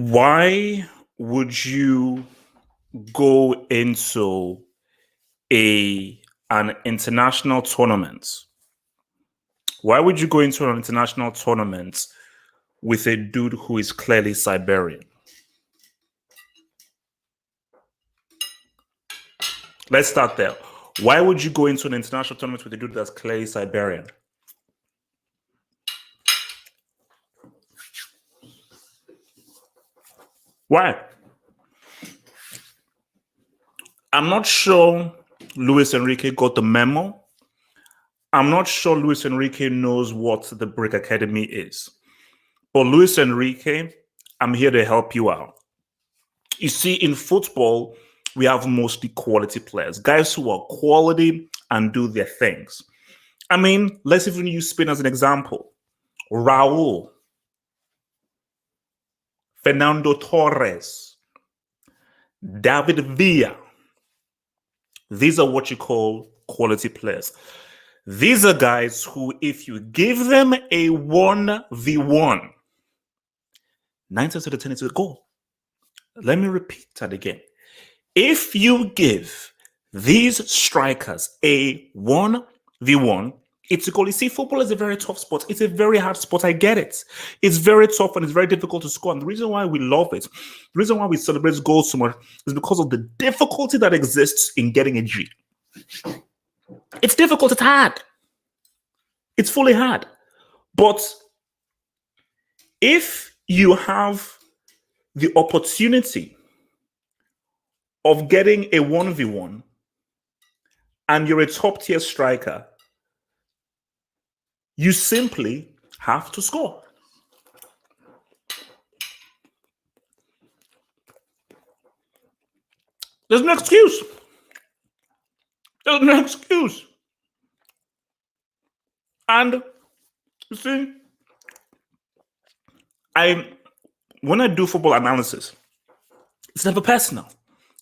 Why would you go into an international tournament? Why would you go into an international tournament with a dude who is clearly Siberian? Let's start there. Why would you go into an international tournament with a dude that's clearly Siberian? Why? I'm not sure Luis Enrique got the memo. I'm not sure Luis Enrique knows what the Brick Academy is. But Luis Enrique, I'm here to help you out. You see, in football, we have mostly quality players, guys who are quality and do their things. I mean, let's even use Spain as an example. Raul, Fernando Torres, David Villa. These are what you call quality players. These are guys who, if you give them a 1v1, 9 times out of 10 it's a goal. Let me repeat that again. If you give these strikers a 1v1, it's a goal. You see, football is a very tough sport. It's a very hard sport. I get it. It's very tough and it's very difficult to score. And the reason why we love it, the reason why we celebrate goals so much is because of the difficulty that exists in getting a G. It's difficult. It's hard. It's fully hard. But if you have the opportunity of getting a 1v1 and you're a top tier striker, you simply have to score. There's no excuse. There's no excuse. And you see, when I do football analysis, it's never personal.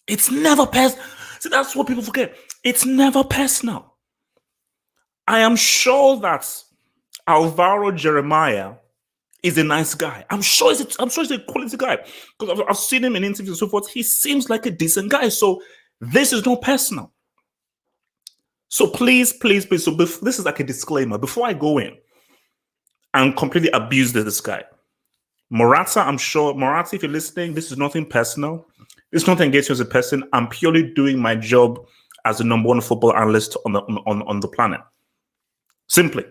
It's never personal. See, that's what people forget. It's never personal. I am sure that Alvaro Jeremiah is a nice guy. I'm sure he's a quality guy because I've seen him in interviews and so forth. He seems like a decent guy. So this is not personal. So please. So this is like a disclaimer before I go in and completely abuse this guy. Morata, I'm sure, Morata, if you're listening, this is nothing personal. It's nothing against you as a person. I'm purely doing my job as the #1 football analyst on the planet. Simply.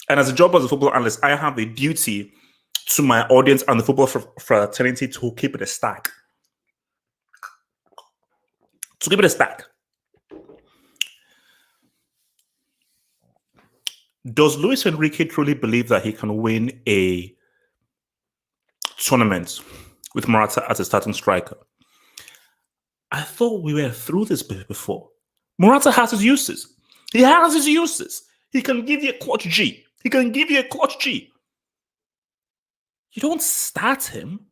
And as a job as a football analyst, I have a duty to my audience and the football fraternity to keep it a stack. To keep it a stack. Does Luis Enrique truly believe that he can win a tournament with Morata as a starting striker? I thought we were through this before. Morata has his uses. He has his uses. He can give you a clutch G. He can give you a clutch G. You don't start him.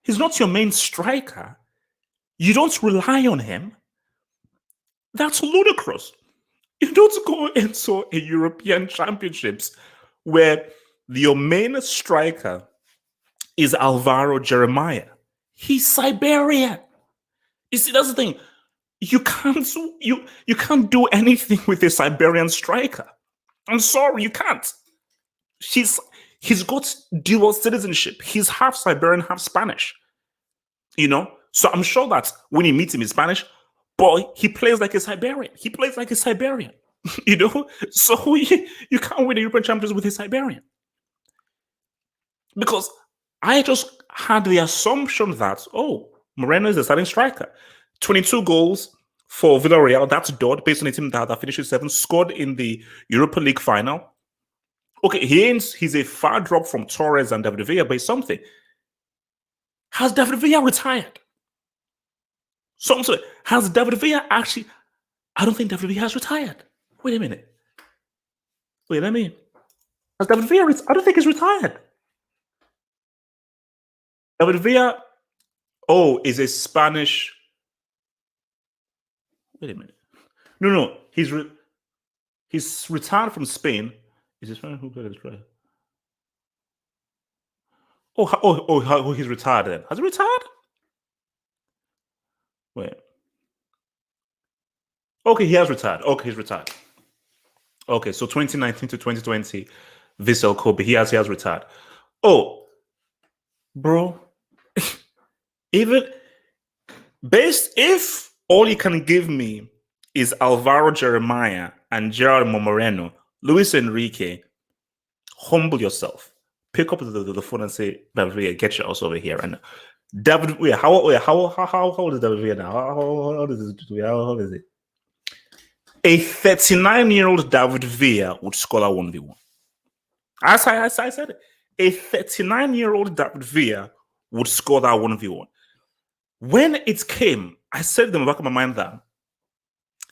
He's not your main striker. You don't rely on him. That's ludicrous. You don't go into a European Championships where your main striker is Alvaro Jeremiah. He's Siberian. You see, that's the thing. You can't do anything with a Siberian striker. I'm sorry, you can't. He's got dual citizenship. He's half Siberian, half Spanish. You know? So I'm sure that when you meet him in Spanish, boy, he plays like a Siberian. He plays like a Siberian. You know? So you can't win the European Champions with a Siberian. Because I just had the assumption that, Moreno is the starting striker. 22 goals for Villarreal. That's dud based on a team that finishes 7th, scored in the Europa League final. Okay, he's a far drop from Torres and David Villa, but it's something. Has David Villa retired? Has David Villa actually? I don't think David Villa has retired. Wait a minute. Has David Villa? I don't think he's retired. David Villa, is a Spanish. Wait a minute. No, he's retired from Spain. Is it Spanish who played Australia? He's retired then. Has he retired? Wait. Okay, he has retired. Okay, he's retired. Okay, so 2019 to 2020, Vissel Kobe, he has retired. Oh, bro, even based if all you can give me is Alvaro Jeremiah and Gerard Moreno, Luis Enrique, humble yourself. Pick up the phone and say, David Villa, get your ass over here. And David, how old is David Villa now? How old is it? How old is it? A 39-year-old David Villa would score that 1v1. As I said it, a 39-year-old David Villa would score that 1v1. When it came, I said in the back of my mind that,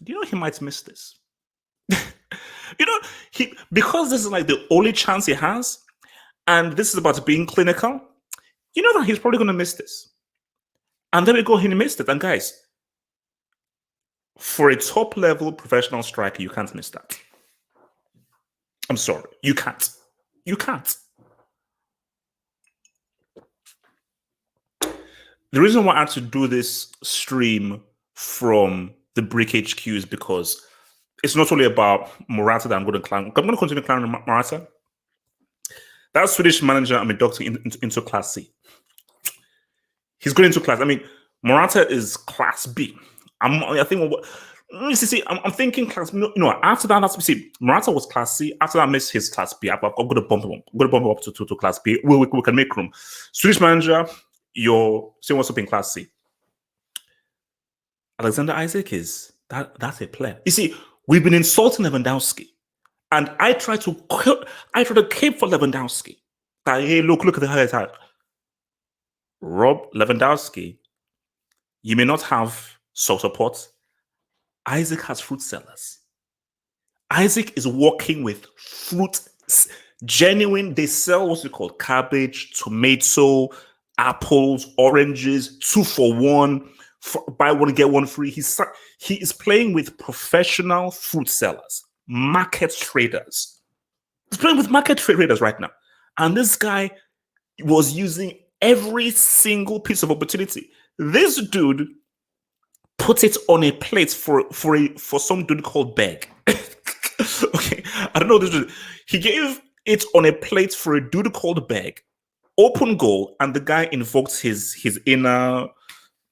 do you know he might miss this? Because this is like the only chance he has, and this is about being clinical, you know that he's probably going to miss this. And there we go, he missed it. And guys, for a top-level professional striker, you can't miss that. I'm sorry, you can't. You can't. The reason why I had to do this stream from the Brick HQ is because it's not only about Morata that I'm going to climb. I'm going to continue climbing Morata. That Swedish manager I'm inducting into Class C. He's going into class. I mean, Morata is Class B. I'm thinking Class. After that, Morata was Class C. After that, I missed his Class B. I'm going to bump him up. I'm going to bump him up to Class B. We can make room. Swedish manager, you're saying what's up in Class C. Alexander Isak that's a player. You see, we've been insulting Lewandowski, and I try to cape for Lewandowski. That, hey, look at the highlight. Rob Lewandowski, you may not have support. Isak has fruit sellers. Isaac is working with fruit, genuine. They sell what's it called? Cabbage, tomato, apples, oranges, 2 for 1. Buy one get one free. He is playing with professional fruit sellers, market traders. He's playing with market traders right now, and this guy was using every single piece of opportunity. This dude put it on a plate for some dude called Beg. Okay, I don't know this dude. He gave it on a plate for a dude called Beg. Open goal, and the guy invoked his inner,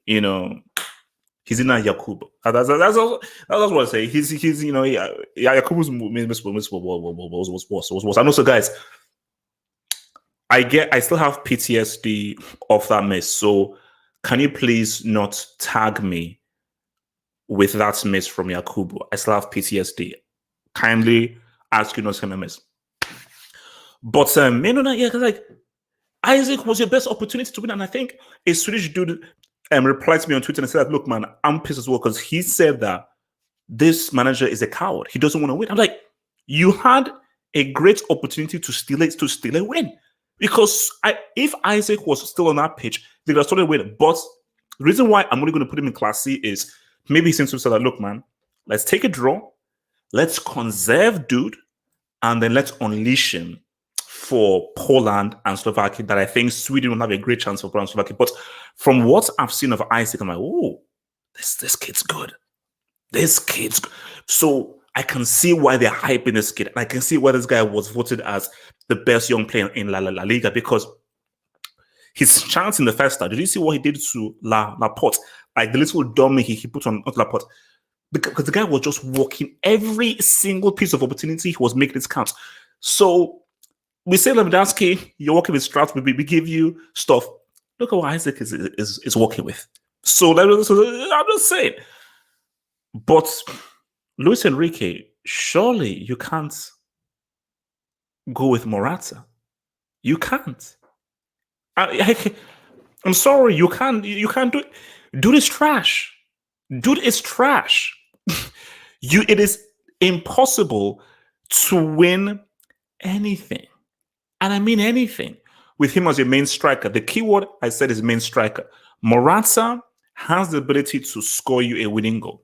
his inner Yakub. That's what I say. He's Yakub's miss was. And also, guys, I still have PTSD of that miss. So can you please not tag me with that miss from Yakubu? I still have PTSD. Kindly ask you not to miss. But like Isaac was your best opportunity to win, and I think a Swedish dude replied to me on Twitter and said, "Look, man, I'm pissed as well because he said that this manager is a coward. He doesn't want to win." I'm like, you had a great opportunity to steal a win. Because if Isaac was still on that pitch, they would have started winning. But the reason why I'm only going to put him in Class C is maybe he seems to say that, look, man, let's take a draw, let's conserve dude, and then let's unleash him for Poland and Slovakia. That I think Sweden will have a great chance for Poland and Slovakia. But from what I've seen of Isaac, I'm like, oh, this kid's good. This kid's good. So I can see why they're hyping this kid. And I can see why this guy was voted as the best young player in La Liga, because his chance in the first start, did you see what he did to Laporte? Like the little dummy he put on Laporte. Because the guy was just walking every single piece of opportunity he was making this count. So we say, Lewandowski, you're working with Strauss, we give you stuff. Look at what Isaac is working with. So I'm just saying. But Luis Enrique, surely you can't go with Morata. You can't. I'm sorry, you can't do it. Dude is trash. Dude is trash. It is impossible to win anything. And I mean anything with him as your main striker. The keyword I said is main striker. Morata has the ability to score you a winning goal,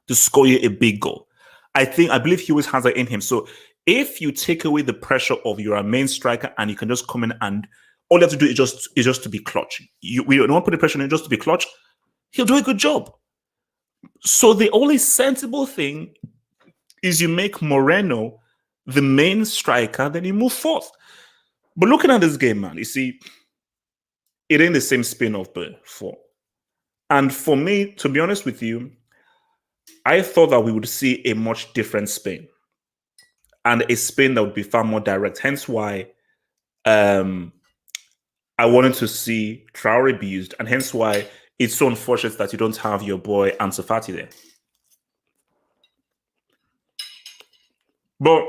to score you a big goal. I believe he always has that in him. So if you take away the pressure of your main striker and you can just come in and All you have to do is just to be clutch. We don't put the pressure on him just to be clutch. He'll do a good job. So the only sensible thing is you make Moreno the main striker, then you move forth. But looking at this game, man, you see, it ain't the same spin of before. And for me, to be honest with you, I thought that we would see a much different Spain and a Spain that would be far more direct. Hence why I wanted to see Traore be used, and hence why it's so unfortunate that you don't have your boy Ansu Fati there. But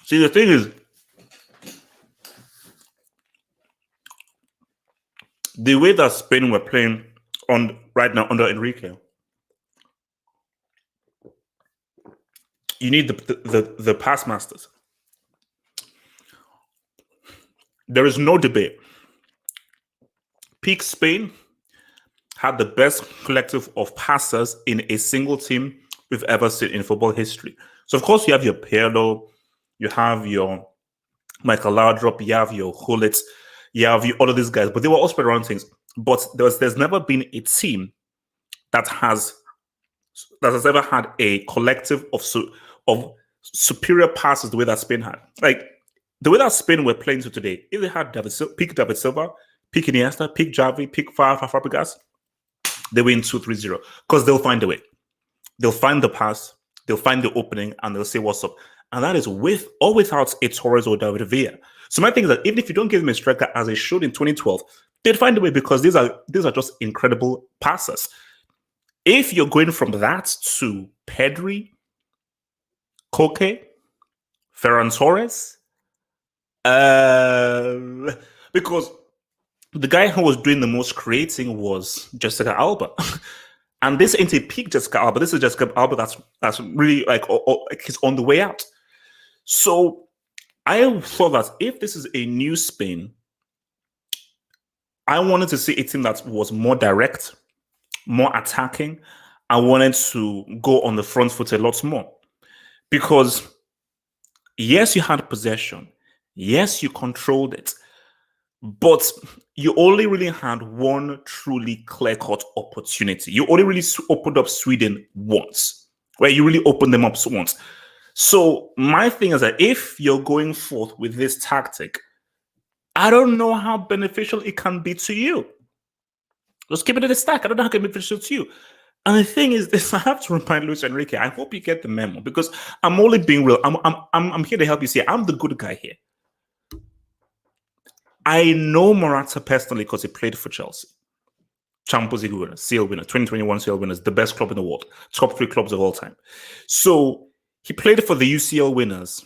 see, the thing is, the way that Spain were playing on right now under Enrique, you need the pass masters. There is no debate. Peak Spain had the best collective of passers in a single team we've ever seen in football history. So, of course, you have your Pirlo, you have your Michael Laudrup, you have your Hullet, you have all of these guys, but they were all spread around things. But there's never been a team that has ever had a collective of superior passes the way that Spain had. Like, the way that Spain were playing to today, if they had pick David Silva, pick Iniesta, pick Xavi, pick Fabregas, they win 2-3-0 because they'll find a way. They'll find the pass, they'll find the opening, and they'll say what's up. And that is with or without a Torres or David Villa. So my thing is that even if you don't give them a striker as they showed in 2012, they'd find a way because these are just incredible passers. If you're going from that to Pedri, Koke, Ferran Torres, because the guy who was doing the most creating was Jessica Alba. And this ain't a peak Jessica Alba. This is Jessica Alba that's really like he's on the way out. So I thought that if this is a new Spain, I wanted to see a team that was more direct, more attacking. I wanted to go on the front foot a lot more. Because yes, you had possession. Yes, you controlled it. But you only really had one truly clear-cut opportunity. You only really opened up Sweden once, where you really opened them up once. So my thing is that if you're going forth with this tactic, I don't know how beneficial it can be to you. Just keep it in the stack. I don't know how it can be beneficial to you. And the thing is this, I have to remind Luis Enrique, I hope you get the memo because I'm only being real. I'm here to help you see. I'm the good guy here. I know Morata personally because he played for Chelsea. Champions League winner, CL winner, 2021 CL winners, the best club in the world, top 3 clubs of all time. So he played for the UCL winners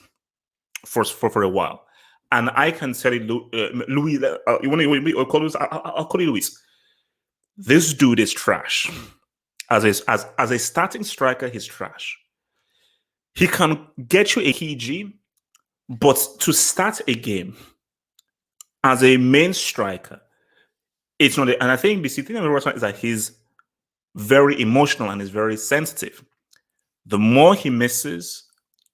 for a while. And I can tell you, Louis, you want to call Louis? I'll call you Luis. This dude is trash. As a starting striker, he's trash. He can get you a PG, but to start a game as a main striker, it's not. And I think the thing is that he's very emotional and is very sensitive. The more he misses,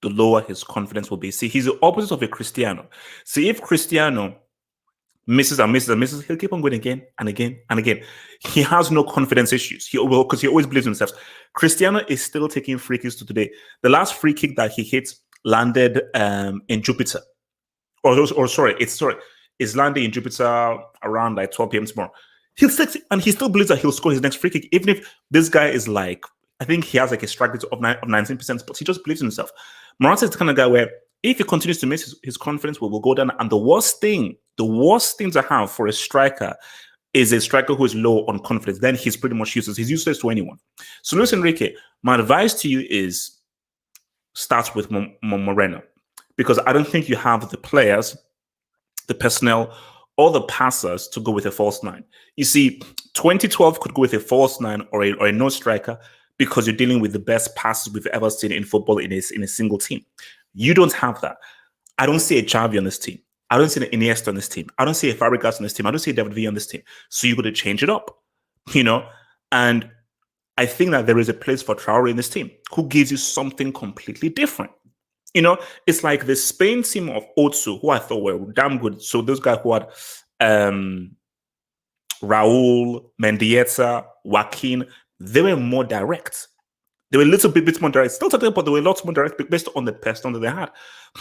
the lower his confidence will be. See, he's the opposite of a Cristiano. See, if Cristiano misses and misses and misses, he'll keep on going again and again and again. He has no confidence issues. Because he always believes in himself. Cristiano is still taking free kicks to today. The last free kick that he hit landed in Jupiter. It's landing in Jupiter around like 12 p.m. tomorrow. He still believes that he'll score his next free kick, even if this guy is like, I think he has like a strike rate of 19%, but he just believes in himself. Morata is the kind of guy where if he continues to miss, his confidence will go down. And the worst thing to have for a striker is a striker who is low on confidence. Then he's pretty much useless. He's useless to anyone. So Luis Enrique, my advice to you is start with Moreno, because I don't think you have the players, the personnel, or the passers to go with a false 9. You see, 2012 could go with a false 9 or a no striker because you're dealing with the best passes we've ever seen in football in a single team. You don't have that. I don't see a Xavi on this team. I don't see an Iniesta on this team. I don't see a Fabregas on this team. I don't see a David Villa on this team. So you've got to change it up, And I think that there is a place for Traore in this team who gives you something completely different. You know, it's like the Spain team of Otsu, who I thought were damn good. So those guys who had um, Raul, Mendieta, Joaquin, they were more direct. They were a little bit more direct. Still talking, but they were a lot more direct based on the person that they had.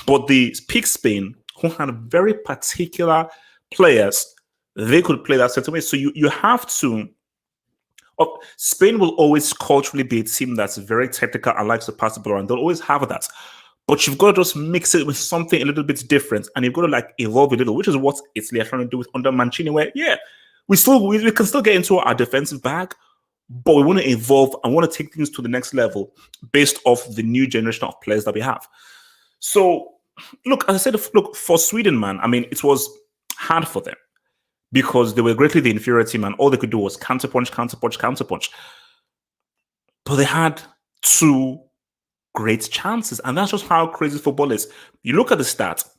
But the peak Spain, who had very particular players, they could play that certain way. So you have to. Spain will always culturally be a team that's very technical and likes to pass the ball around. They'll always have that. But you've got to just mix it with something a little bit different, and you've got to like evolve a little, which is what Italy are trying to do with under Mancini. Where we can still get into our defensive bag, but we want to evolve and want to take things to the next level based off the new generation of players that we have. So, look, as I said, look for Sweden, man. I mean, it was hard for them because they were greatly the inferior team, and all they could do was counterpunch, counterpunch, counterpunch. But they had two great chances, and that's just how crazy football is. You look at the stats,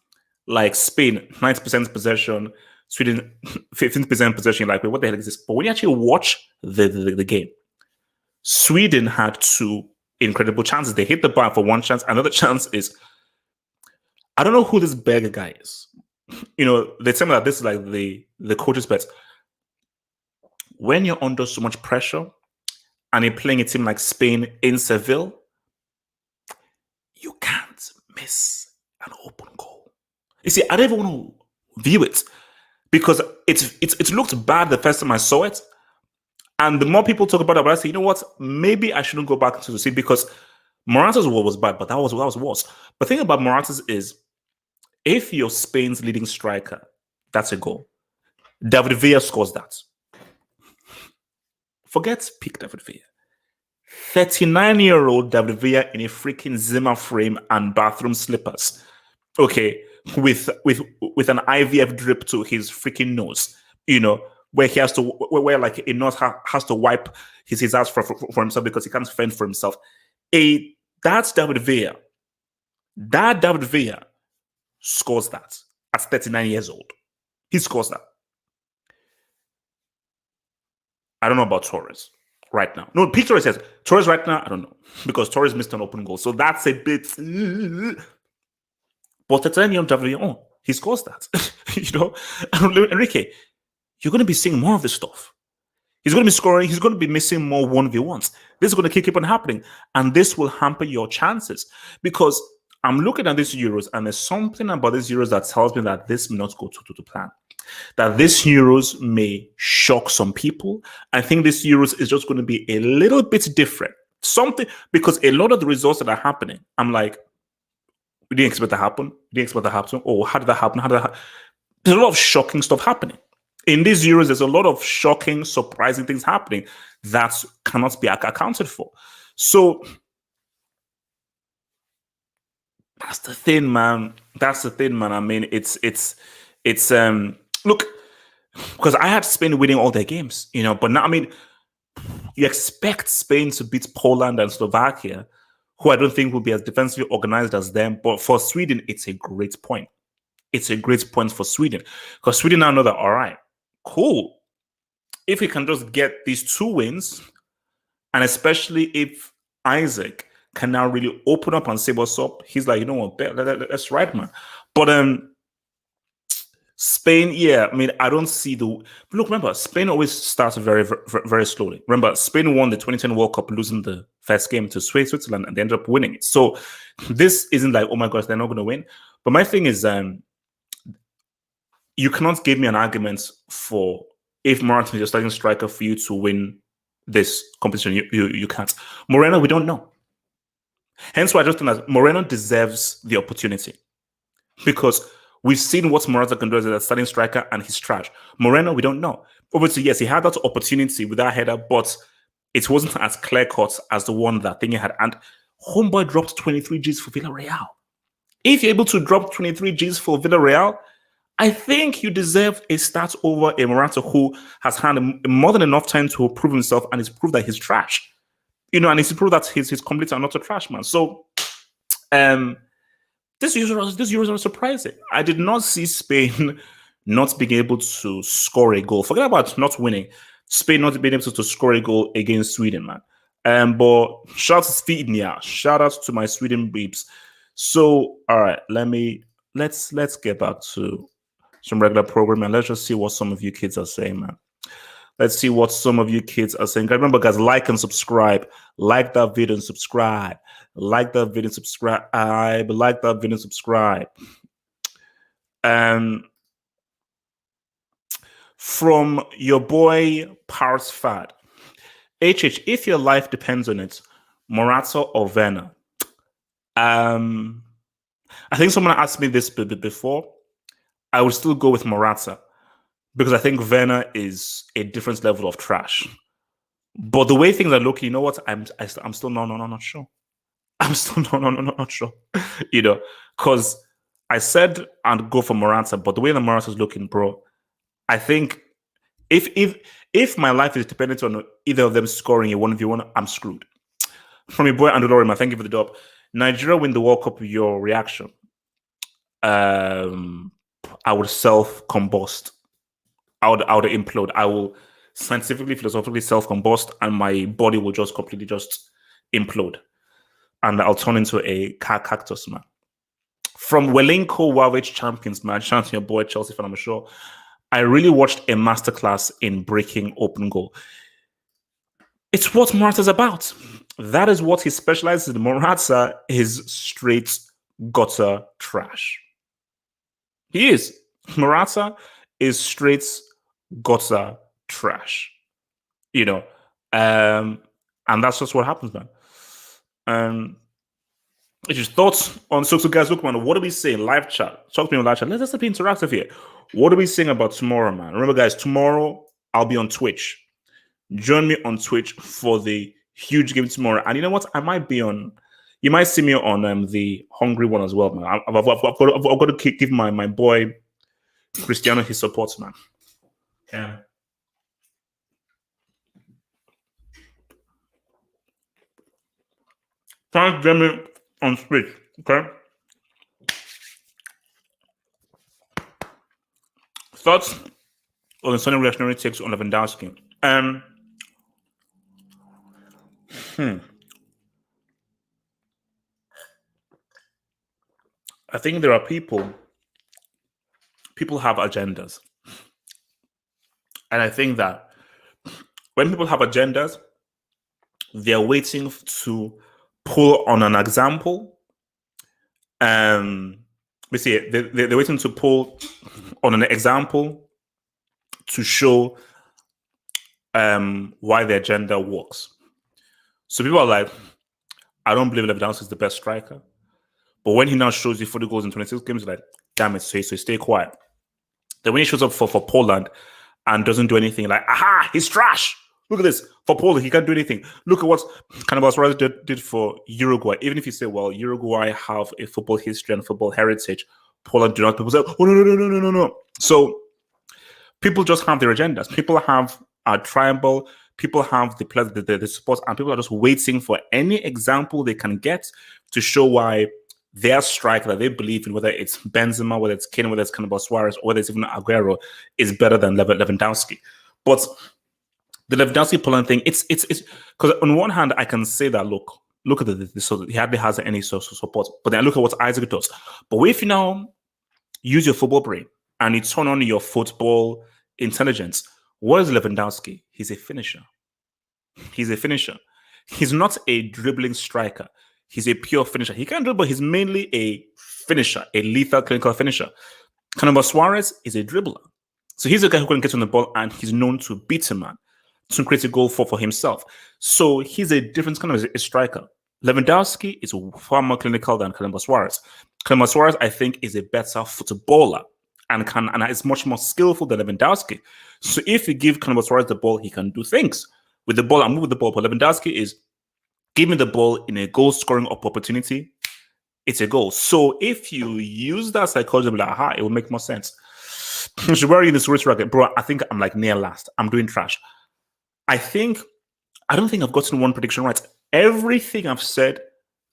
like Spain, 90% possession, Sweden, 15% possession. Like, wait, what the hell is this? But when you actually watch the game, Sweden had two incredible chances. They hit the bar for one chance. Another chance is, I don't know who this Berger guy is. You know, they tell me that this is like the coach's bet. When you're under so much pressure and you're playing a team like Spain in Seville, you can't miss an open goal. You see, I don't even want to view it because it looked bad the first time I saw it. And the more people talk about it, I say, you know what? Maybe I shouldn't go back to the see because Morata's goal was bad, but that was worse. But the thing about Morata's is, if you're Spain's leading striker, that's a goal. David Villa scores that. Forget peak David Villa. 39-year-old David Villa in a freaking Zimmer frame and bathroom slippers. Okay, with an IVF drip to his freaking nose. You know, where he has to, where like a nurse has to wipe his ass for himself because he can't fend for himself. That's David Villa. That David Villa scores that at 39 years old. He scores that. I don't know about Torres right now. No, Pete Torres says Torres right now, I don't know. Because Torres missed an open goal. So that's a bit. But at the end of David, he scores that. You know? Enrique, you're going to be seeing more of this stuff. He's going to be scoring. He's going to be missing more 1v1s. This is going to keep on happening. And this will hamper your chances. Because I'm looking at these Euros, and there's something about these Euros that tells me that this may not go to plan. That this Euros may shock some people. I think this Euros is just going to be a little bit different. Something, because a lot of the results that are happening, I'm like, we didn't expect that to happen. We didn't expect that to happen. Oh, how did that happen? There's a lot of shocking stuff happening. In these Euros, there's a lot of shocking, surprising things happening that cannot be accounted for. So that's the thing, man. I mean, it's look, because I had Spain winning all their games, you know, but now, I mean, you expect Spain to beat Poland and Slovakia, who I don't think will be as defensively organized as them. But for Sweden, it's a great point. It's a great point for Sweden because Sweden now know that, all right, cool. If we can just get these two wins, and especially if Isak can now really open up and say what's up, he's like, you know what, that's right, man. But Spain, yeah, I mean, I don't see look, remember, Spain always starts very, very, very slowly. Remember, Spain won the 2010 World Cup losing the first game to Switzerland, and they ended up winning it. So this isn't like, oh my gosh, they're not going to win. But my thing is, you cannot give me an argument for if Morata is your starting striker for you to win this competition. You can't. Moreno, we don't know. Hence why I just think that Moreno deserves the opportunity because we've seen what Morata can do as a starting striker and he's trash. Moreno, we don't know. Obviously, yes, he had that opportunity with that header, but it wasn't as clear-cut as the one that Thingy had. And Homeboy dropped 23 Gs for Villarreal. If you're able to drop 23 Gs for Villarreal, I think you deserve a start over a Morata who has had more than enough time to prove himself and he's proved that he's trash. You know, and he's proved that he's complete and not a trash man. So, this Euros are surprising. I did not see Spain not being able to score a goal. Forget about not winning. Spain not being able to score a goal against Sweden, man. But shout out to Sweden, yeah. Shout out to my Sweden babes. So, all right, let's get back to some regular programming. Let's just see what some of you kids are saying, man. Let's see what some of you kids are saying. Remember, guys, like and subscribe. Like that video and subscribe. Like that video and subscribe. Like that video and subscribe. From your boy Paris Fad. HH, if your life depends on it, Morata or Werner? I think someone asked me this before. I would still go with Morata because I think Werner is a different level of trash. But the way things are looking, you know what? I'm still not sure. I'm still not sure. Because I said I'd go for Morata, but the way the Morata is looking, bro, I think if my life is dependent on either of them scoring a 1v1, I'm screwed. From your boy Andrew Lorima, thank you for the dub. Nigeria win the World Cup. Your reaction? I would self-combust. I would implode. I will scientifically, philosophically self-combust, and my body will just completely just implode, and I'll turn into a cactus, man. From Welinko Wawage Champions, man, shout out to your boy Chelsea fan, I'm sure. I really watched a masterclass in breaking open goal. It's what Morata's about. That is what he specializes in. Morata is straight gutter trash. He is. Morata is straight gutter trash. And that's just what happens, man. It's just thoughts on so guys, look, man, what are we saying? Live chat. Talk to me on live chat. Let's be interactive here. What are we saying about tomorrow, man? Remember, guys, tomorrow I'll be on Twitch. Join me on Twitch for the huge game tomorrow. And you know what? You might see me on the Hungary one as well, man. I've got to give my boy Cristiano his support, man. Yeah. Thanks, Jamie, on Twitch, okay? Thoughts on the Sony reactionary takes on Lewandowski? I think there are people have agendas. And I think that when people have agendas, they're waiting to pull on an example. We see they're waiting to pull on an example to show why the agenda works. So people are like, I don't believe Lewandowski is the best striker. But when he now shows you 40 goals in 26 games, you're like, damn it, so stay quiet. Then when he shows up for Poland and doesn't do anything, like, aha, he's trash. Look at this. For Poland, he can't do anything. Look at what Cannibal Suarez did for Uruguay. Even if you say, well, Uruguay have a football history and football heritage, Poland do not. People say, oh, no. So people just have their agendas. People have a triangle. People have the support, and people are just waiting for any example they can get to show why their striker that they believe in, whether it's Benzema, whether it's Kane, whether it's Cannibal Suarez, or whether it's even Aguero, is better than Lewandowski. But the Lewandowski Poland thing, it's because on one hand I can say that look at this, so he hardly has any social support. But then look at what Isak does. But if you now use your football brain and you turn on your football intelligence, what is Lewandowski? He's a finisher. He's not a dribbling striker. He's a pure finisher. He can dribble, but he's mainly a finisher, a lethal clinical finisher. Cannibal Suarez is a dribbler. So he's a guy who can get on the ball and he's known to beat a man, to create a goal for himself. So he's a different kind of a striker. Lewandowski is far more clinical than Cannibal Suarez. Cannibal Suarez, I think, is a better footballer and is much more skillful than Lewandowski. So if you give Cannibal Suarez the ball, he can do things with the ball and move with the ball. But Lewandowski is, give me the ball in a goal-scoring opportunity, it's a goal. So if you use that psychology, like, aha, it will make more sense. Shibari in this race racket, bro, I think I'm like near last. I'm doing trash. I don't think I've gotten one prediction right. Everything I've said,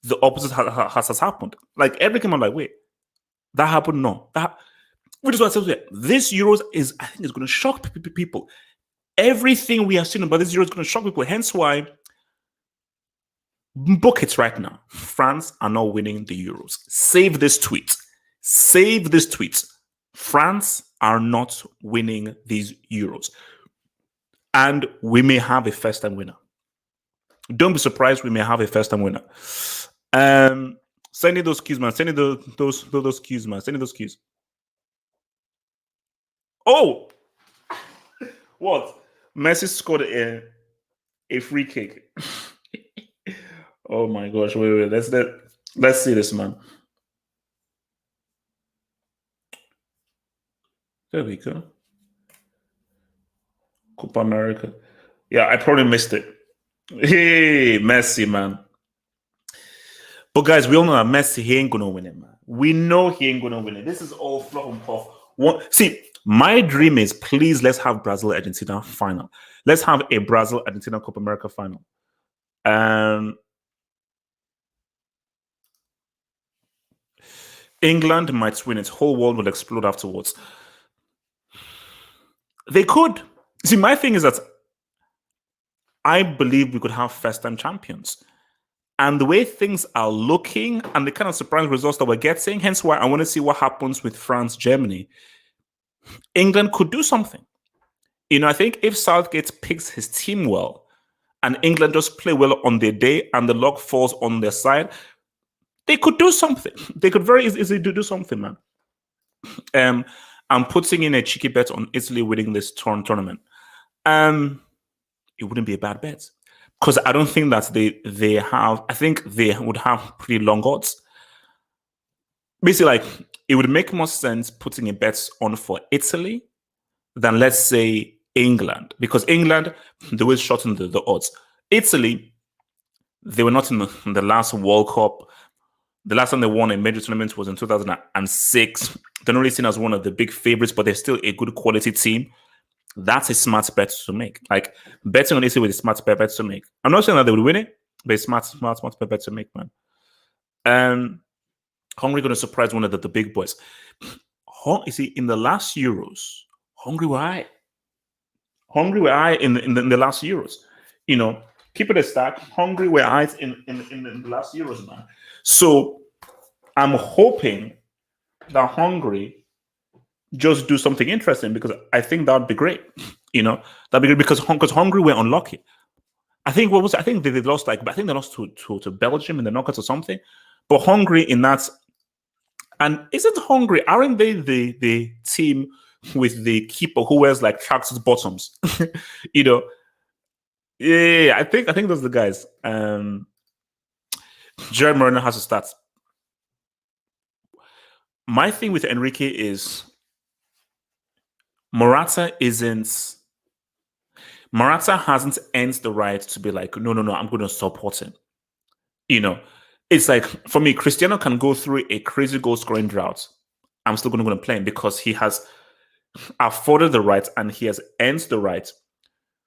the opposite has happened. Like everything, I'm like, wait, that happened? No. Which is what I said, this Euros I think is going to shock people. Everything we have seen about this Euros is going to shock people. Hence why Book it right now. France are not winning the Euros. Save this tweet. Save this tweet. France are not winning these Euros. And we may have a first-time winner. Don't be surprised. We may have a first-time winner. Send me those cues, man. Send me those cues, man. Send me those cues. Oh, what? Messi scored a free kick. Oh my gosh! Wait. Let's see this, man. There we go. Copa America. Yeah, I probably missed it. Hey, Messi, man. But guys, we all know that Messi, he ain't gonna win it, man. We know he ain't gonna win it. This is all fluff and puff. See, my dream is please let's have Brazil Argentina final. Let's have a Brazil Argentina Copa America final. England might win it. Whole world will explode afterwards. They could. See, my thing is that I believe we could have first-time champions. And the way things are looking and the kind of surprise results that we're getting, hence why I want to see what happens with France, Germany. England could do something. I think if Southgate picks his team well and England just play well on their day and the luck falls on their side, they could do something. They could very easily do something, man. I'm putting in a cheeky bet on Italy winning this tournament. It wouldn't be a bad bet because I don't think that they have. I think they would have pretty long odds. Basically, it would make more sense putting a bet on for Italy than let's say England, because England they will shorten the odds. Italy, they were not in the last World Cup. The last time they won a major tournament was in 2006. They're not really seen as one of the big favorites, but they're still a good quality team. That's a smart bet to make. Betting on Italy with a smart bet to make. I'm not saying that they would win it, but it's smart bet to make, man. Hungary going to surprise one of the big boys. You see, in the last Euros, Hungary were high. Hungary were high in the last Euros. Keep it a stack. Hungary were high in the last Euros, man. So I'm hoping that Hungary just do something interesting, because I think that would be great. That'd be great because Hungary were unlucky. I think I think they lost I think they lost to Belgium in the knockouts or something. But Hungary in that, and isn't Hungary, aren't they the team with the keeper who wears tracksuit bottoms? Yeah, I think those are the guys. Jared Moreno has to start. My thing with Enrique is Morata hasn't earned the right to be no, I'm going to support him. It's for me, Cristiano can go through a crazy goal scoring drought. I'm still going to play him because he has afforded the right and he has earned the right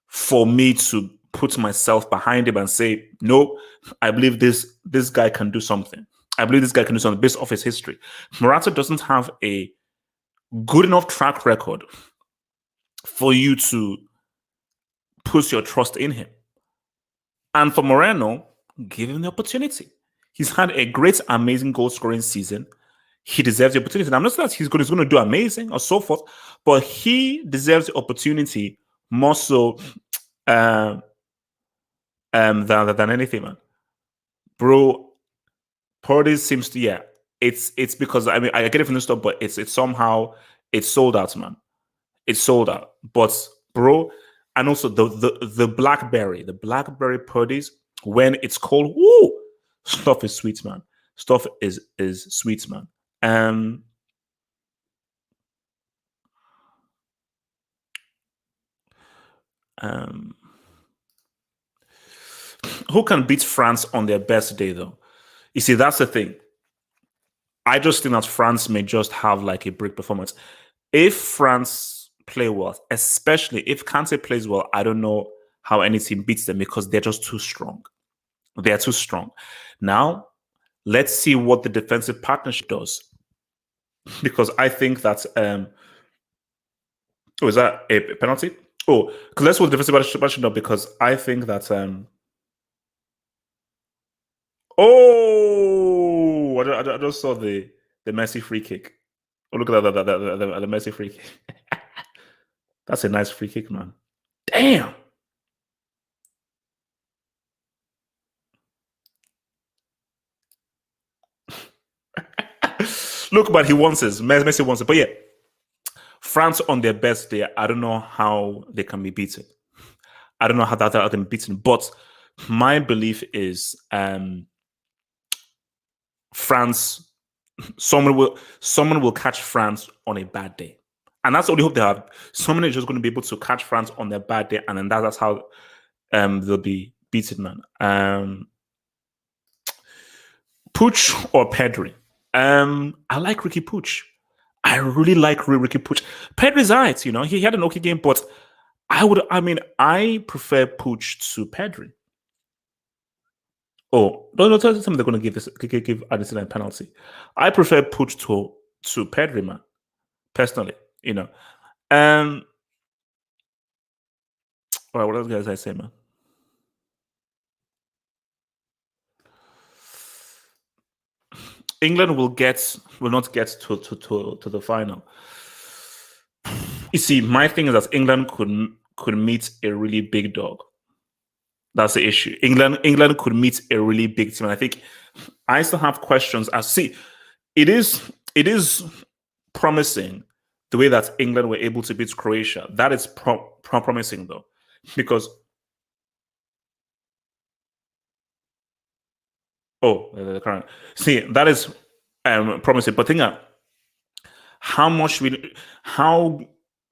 for me to put myself behind him and say, no, I believe this guy can do something. I believe this guy can do something based off his history. Morata doesn't have a good enough track record for you to put your trust in him. And for Moreno, give him the opportunity. He's had a great, amazing goal-scoring season. He deserves the opportunity. And I'm not saying that he's going to do amazing or so forth, but he deserves the opportunity more so than anything, man. Bro, Portis seems to, it's because, I get it from the stuff, but it's somehow, it's sold out, man. It's sold out. But, bro, and also the blackberry Portis, when it's cold, woo, stuff is sweet, man. Stuff is sweet, man. Who can beat France on their best day, though? You see, that's the thing. I just think that France may just have a break performance. If France play well, especially if Kante plays well, I don't know how any team beats them because they're just too strong. They are too strong. Now, let's see what the defensive partnership does. Because I think that is that a penalty? Oh, let's see what the defensive partnership does, because I think that Oh, I just saw the Messi free kick. Oh, look at the Messi free kick. That's a nice free kick, man. Damn. Look, but he wants it. Messi wants it. But yeah, France on their best day, I don't know how they can be beaten. I don't know how that can be beaten. But my belief is France. Someone will catch France on a bad day, and that's the only hope they have. Someone is just going to be able to catch France on their bad day, and then that's how they'll be beaten, man. Puch or Pedri? I like Ricky Puch. I really like Ricky Puch. Pedri's alright, he had an okay game, but I prefer Puch to Pedri. Oh, don't tell them they're going to give Addison a penalty. I prefer Puch to Pedri, man. Personally, you know. Um, all right, what else guys I say, man? England will not get to the final. You see, my thing is that England could meet a really big dog. That's the issue. England could meet a really big team. And I think I still have questions. It is promising the way that England were able to beat Croatia. That is promising though, because the current see that is promising. But think how much we how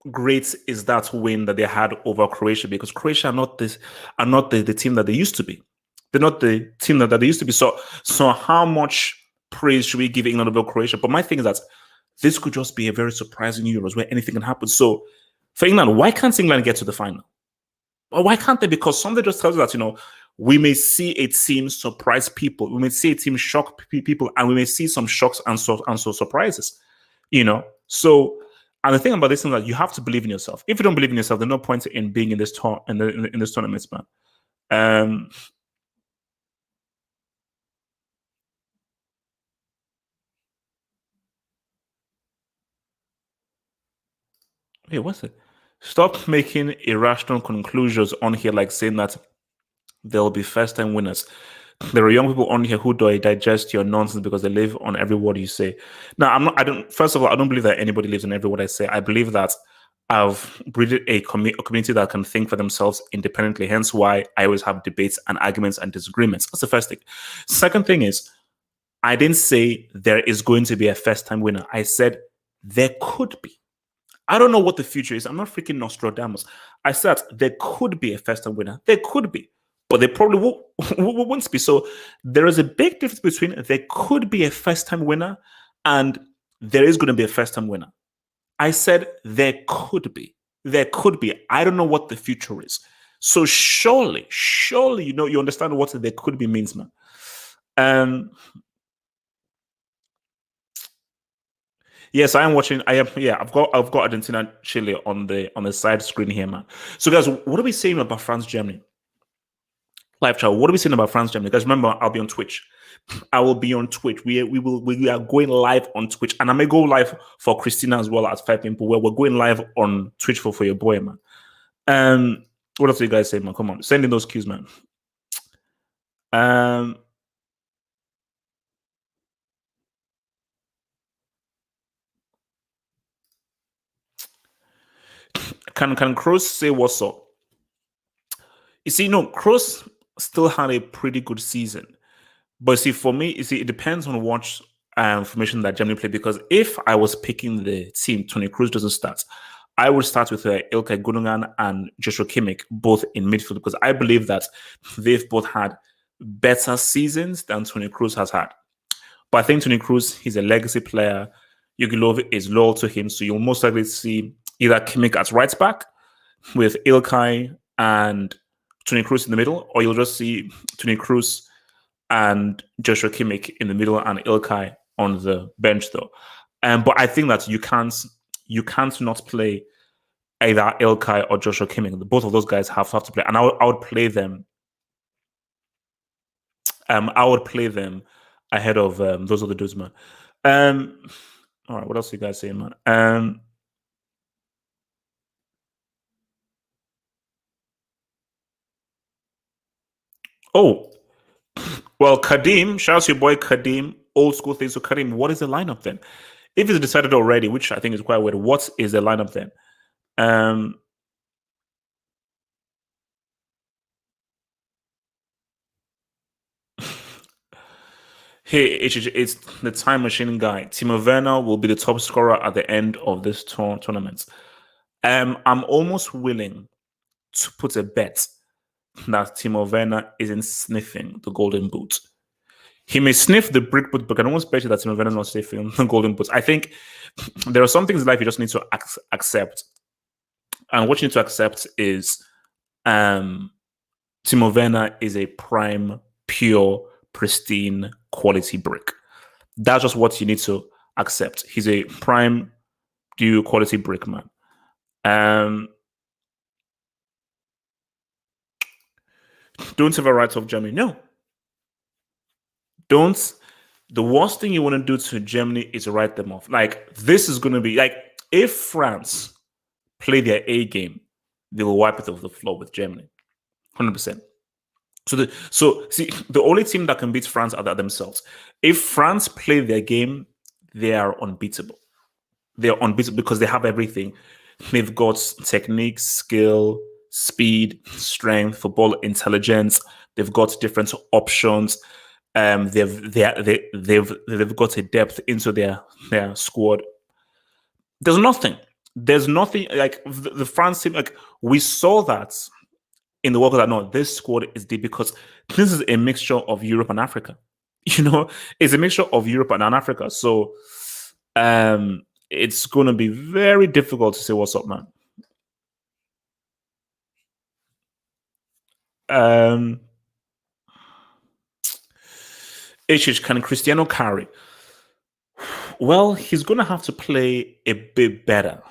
great is that win that they had over Croatia? Because Croatia are not the team that they used to be. They're not the team that they used to be. So how much praise should we give England over Croatia? But my thing is that this could just be a very surprising Euros where anything can happen. So for England, why can't England get to the final? Or why can't they? Because something just tells us that we may see a team surprise people, we may see a team shock people, and we may see some shocks and so surprises. So, and the thing about this is that you have to believe in yourself. If you don't believe in yourself, there's no point in being in this in this tournament, man. Um, Wait, what's it? Stop making irrational conclusions on here, like saying that there'll be first time winners. There are young people on here who do digest your nonsense because they live on every word you say. Now, I'm not. I don't. First of all, I don't believe that anybody lives on every word I say. I believe that I've breeded a community that can think for themselves independently. Hence, why I always have debates and arguments and disagreements. That's the first thing. Second thing is, I didn't say there is going to be a first time winner. I said there could be. I don't know what the future is. I'm not freaking Nostradamus. I said there could be a first time winner. There could be, but they probably won't be. So there is a big difference between there could be a first time winner and there is going to be a first time winner. I said there could be. There could be. I don't know what the future is. So surely, you understand what there could be means, man. Um, Yes, I am watching. I am. Yeah, I've got Argentina Chile on the side screen here, man. So, guys, what are we saying about France Germany? Live chat. What are we saying about France Germany? Guys, remember, I'll be on Twitch. I will be on Twitch. We are going live on Twitch, and I may go live for Christina as well as 5 people. Where we're going live on Twitch for your boy, man. What else do you guys say, man? Come on, send in those cues, man. Um, can Kroos say what's up? You see, no, Kroos still had a pretty good season. But see, for me, it depends on what formation that Germany play. Because if I was picking the team, Tony Cruz doesn't start. I would start with Ilkay Gundogan and Joshua Kimmich, both in midfield, because I believe that they've both had better seasons than Tony Cruz has had. But I think Tony Cruz, he's a legacy player. Jogi Löw is loyal to him, so you'll most likely see either Kimmich as right back with Ilkay and Tony Cruz in the middle, or you'll just see Tony Cruz and Joshua Kimmich in the middle and Ilkay on the bench, though. But I think that you can't not play either Ilkay or Joshua Kimmich. Both of those guys have to play, and I would play them I would play them ahead of those other dudes, man. Um, all right, what else you guys saying, man? Oh, well, Kadim, shout out to your boy Kadim, old school thing. So, Kadim, what is the lineup then? If it's decided already, which I think is quite weird, what is the lineup then? Um, Hey, it's the time machine guy. Timo Werner will be the top scorer at the end of this tournament. I'm almost willing to put a bet that Timo Werner isn't sniffing the golden boot. He may sniff the brick boot, but I can almost bet you that Timo Werner is not sniffing the golden boot. I think there are some things in life you just need to accept. And what you need to accept is um, Timo Werner is a prime, pure, pristine quality brick. That's just what you need to accept. He's a prime, due quality brick man. Um, don't ever write off Germany. No, don't. The worst thing you want to do to Germany is write them off. Like this is going to be like if France play their A game, they will wipe it off the floor with Germany, 100%. So see the only team that can beat France are themselves. If France play their game, they are unbeatable. They are unbeatable because they have everything. They've got technique, skill, speed, strength, football intelligence. They've got different options. They've got a depth into their squad. There's nothing. There's nothing like the France team. Like we saw that in the World Cup. That no, this squad is deep because this is a mixture of Europe and Africa. You know, it's a mixture of Europe and Africa. So it's going to be very difficult to say what's up, man. Um, HH, can Cristiano carry? Well, he's going to have to play a bit better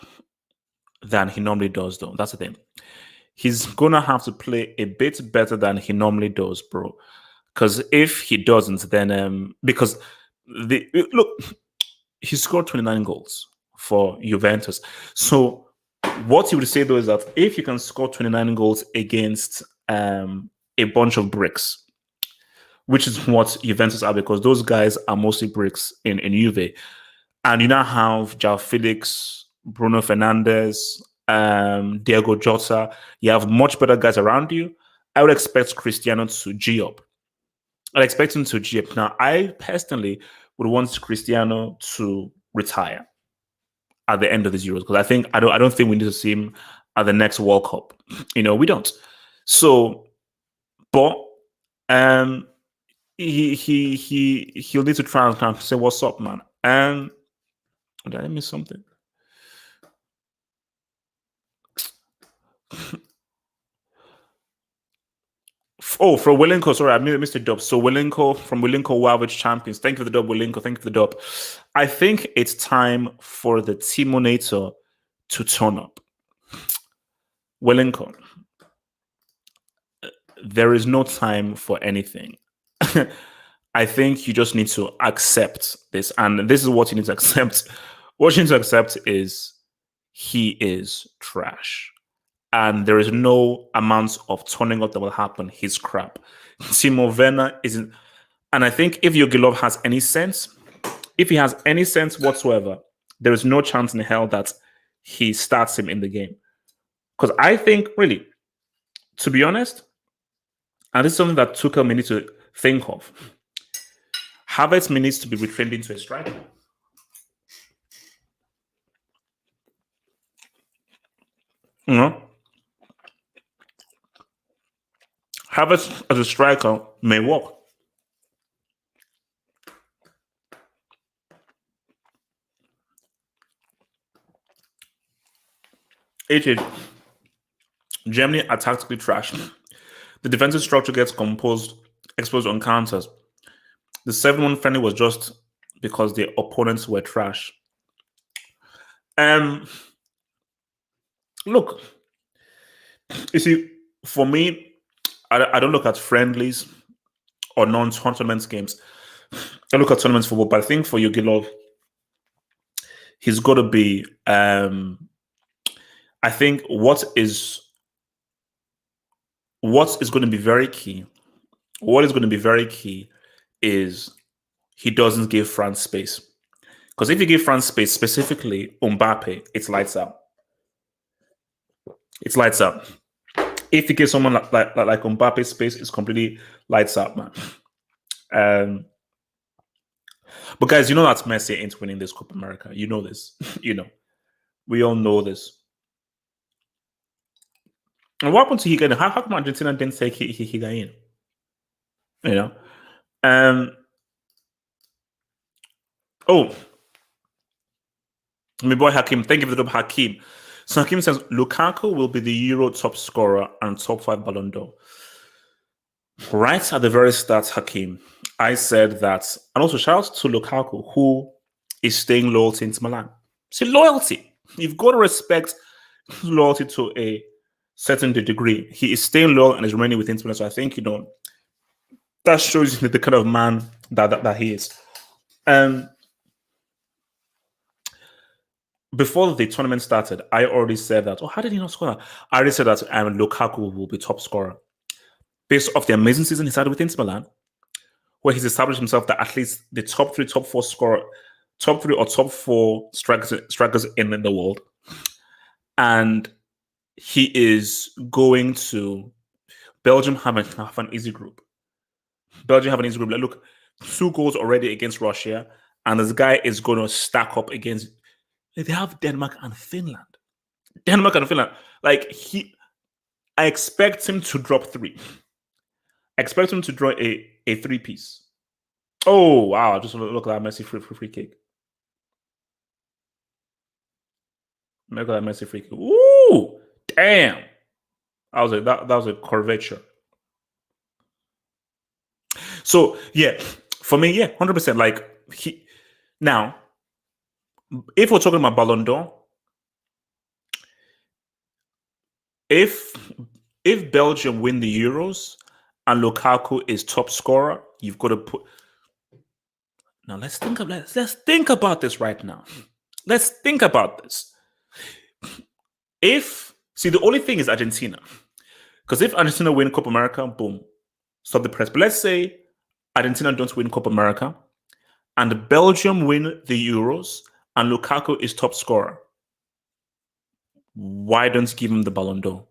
than he normally does, though. That's the thing. He's going to have to play a bit better than he normally does, bro. Because if he doesn't, then because look, he scored 29 goals for Juventus. So what you would say though is that if you can score 29 goals against a bunch of bricks, which is what Juventus are, because those guys are mostly bricks in Juve, and you now have Jao Felix, Bruno Fernandes, Diego Jota. You have much better guys around you. I would expect Cristiano to G up. I'd expect him to G up. Now, I personally would want Cristiano to retire at the end of this Euros because I don't think we need to see him at the next World Cup. We don't. So, but um, he'll need to try and kind of say what's up, man. Did I miss something? Oh, for Wilinko, sorry, I missed the dub. So Wilinko from Wilinko Wowage Champions. Thank you for the dub, Wilinko. Thank you for the dub. I think it's time for the Timonator to turn up. Wilinko, there is no time for anything. I think you just need to accept this. And this is what you need to accept. What you need to accept is he is trash. And there is no amount of turning up that will happen. He's crap. Timo Werner isn't. And I think if Yogilov has any sense, if he has any sense whatsoever, there is no chance in hell that he starts him in the game. Because I think, really, to be honest, and this is something that Tuchel may need to think of, Havertz may needs to be retrained into a striker. You know? Havertz as a striker may work. It Germany are tactically trash. The defensive structure gets exposed on counters. The 7-1 friendly was just because the opponents were trash. Look, you see, for me, I don't look at friendlies or non-tournament games. I look at tournaments football, but I think for Yugilov, he's got to be. I think what is going to be very key. What is going to be very key is he doesn't give France space. Because if you give France space, specifically Mbappe, it's lights out. It's lights out. If you give someone like Mbappe space, it's completely lights out, man. But guys, you know that Messi ain't winning this Copa America. You know this. We all know this. And what happened to Higuain? How come Argentina didn't take Higuain? Oh, my boy Hakim. Thank you for the dub, Hakim. So Hakim says Lukaku will be the Euro top scorer and top 5 Ballon d'Or. Right at the very start, Hakim, I said that, and also shout out to Lukaku, who is staying loyal to Inter Milan. See, loyalty. You've got to respect loyalty to a certain degree. He is staying loyal and is remaining with Inter Milan. So I think, that shows you the kind of man that he is. Before the tournament started, I already said that. Oh, how did he not score that? I already said that Lukaku will be top scorer. Based off the amazing season he started with Inter Milan, where he's established himself that at least the top 3, top 4 scorer, top 3 or top 4 strikers in the world. And he is going to Belgium have an easy group. Belgium have an easy group. Like, look, 2 goals already against Russia, and this guy is going to stack up against. They have Denmark and Finland. Like I expect him to drop 3. I expect him to draw a 3-piece. Oh wow! Just look at that Messi free kick. Look at that Messi free kick. Ooh, damn! That was a curvature. So yeah, for me, 100%. Like now, if we're talking about Ballon d'Or, if Belgium win the Euros and Lukaku is top scorer, you've got to put. Now let's think about this right now. Let's think about this. The only thing is Argentina, because if Argentina win Copa America, boom, stop the press. But let's say Argentina don't win Copa America, and Belgium win the Euros, and Lukaku is top scorer. Why don't you give him the Ballon d'Or?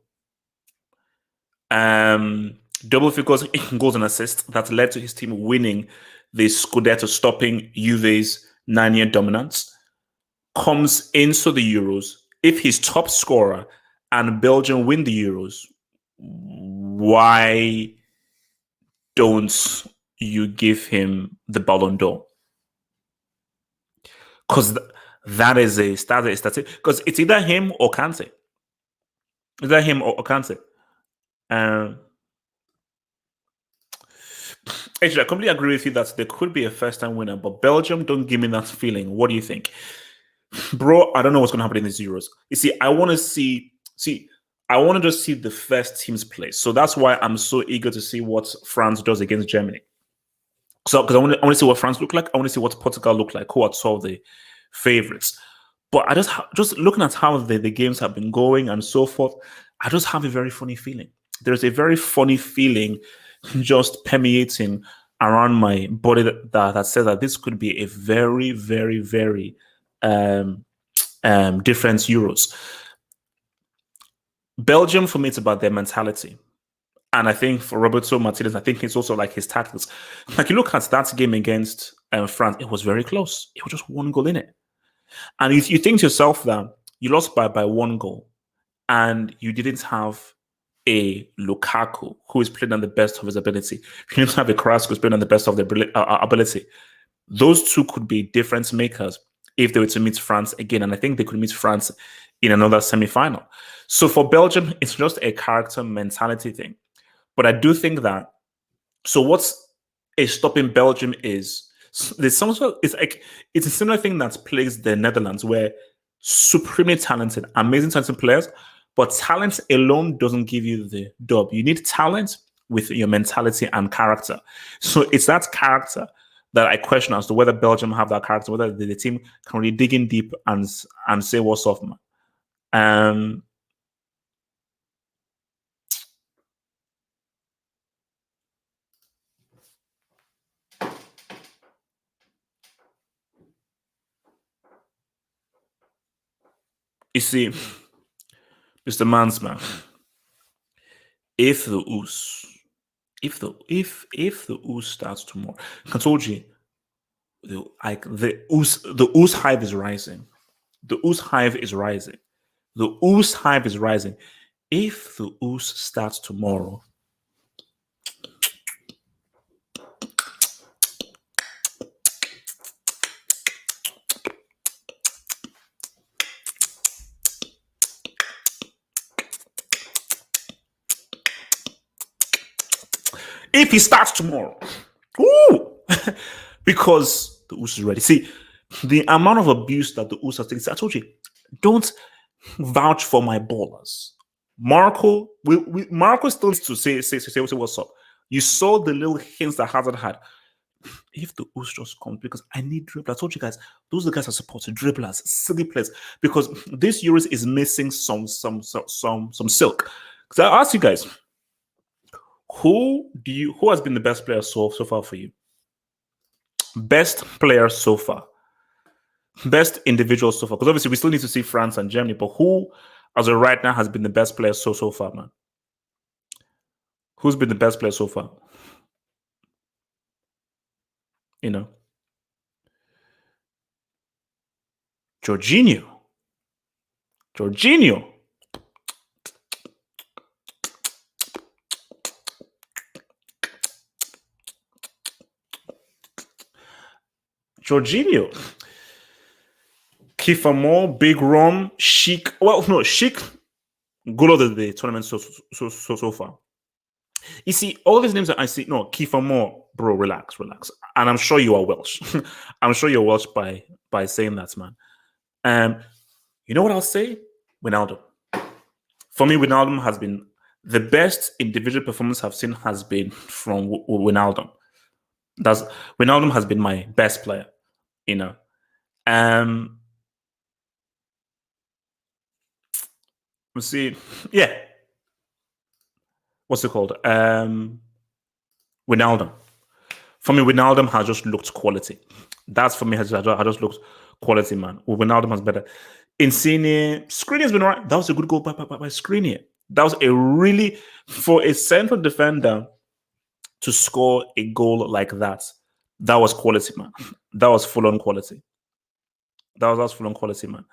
Double figures in goals and assists that led to his team winning the Scudetto, stopping Juve's 9-year dominance, comes into the Euros. If he's top scorer and Belgium win the Euros, why don't you give him the Ballon d'Or? Because that is a statistic. Because it's either him or Kante. Actually, I completely agree with you that there could be a first-time winner, but Belgium don't give me that feeling. What do you think? Bro, I don't know what's going to happen in these Euros. You see, I want to just see the first teams play. So that's why I'm so eager to see what France does against Germany. So, because I want to see what France look like. I want to see what Portugal look like, who are 12 the favorites. But I just looking at how the games have been going and so forth, I just have a very funny feeling. There's a very funny feeling just permeating around my body that says that this could be a very, very, very different Euros. Belgium, for me, it's about their mentality. And I think for Roberto Martinez, I think it's also like his tactics. Like you look at that game against France, it was very close. It was just 1 goal in it. And you think to yourself that you lost by 1 goal and you didn't have a Lukaku who is playing on the best of his ability. You didn't have a Carrasco who's playing on the best of their ability. Those 2 could be difference makers if they were to meet France again. And I think they could meet France in another semi-final. So for Belgium, it's just a character mentality thing. But I do think that, so what's stopping Belgium is, it's a similar thing that plagues the Netherlands, where supremely talented, amazing talented players, but talent alone doesn't give you the dub. You need talent with your mentality and character. So it's that character that I question as to whether Belgium have that character, whether the team can really dig in deep and say what's off, man. You see, Mr. Mansman, if the ooze starts tomorrow, I told you, the ooze hive is rising. The ooze hive is rising. The ooze hive is rising. If the ooze starts tomorrow, if he starts tomorrow, ooh, because the ooze is ready. See, the amount of abuse that the ooze has taken. I told you, don't vouch for my ballers. Marco still needs to say what's up. You saw the little hints that Hazard had. If the ooze just comes, because I need dribblers. I told you guys, those are the guys are supported dribblers, silly players, because this Euros is missing some silk. Because I asked you guys, who has been the best player so far for you? Best player so far. Best individual so far. Because obviously we still need to see France and Germany, but who, as of right now, has been the best player so far, man? Who's been the best player so far? You know, Jorginho. Jorginho. Kiefer Moore, Big Rom, Sheik. Well, no, Sheik. Good of the tournament so far. You see, all these names that I see. No, Kiefer Moore, bro, relax. And I'm sure you are Welsh. I'm sure you're Welsh by saying that, man. You know what I'll say? Wijnaldum. For me, Wijnaldum has been the best individual performance I've seen has been from Wijnaldum. Wijnaldum has been my best player, you know. Let's see. Yeah. What's it called? Wijnaldum. For me, Wijnaldum has just looked quality. That's for me, has just looked quality, man. Wijnaldum has better. Insigne, Skriniar has been all right. That was a good goal by Skriniar. That was a really, for a central defender to score a goal like that, that was quality, man. That was full-on quality. That was full-on quality, man.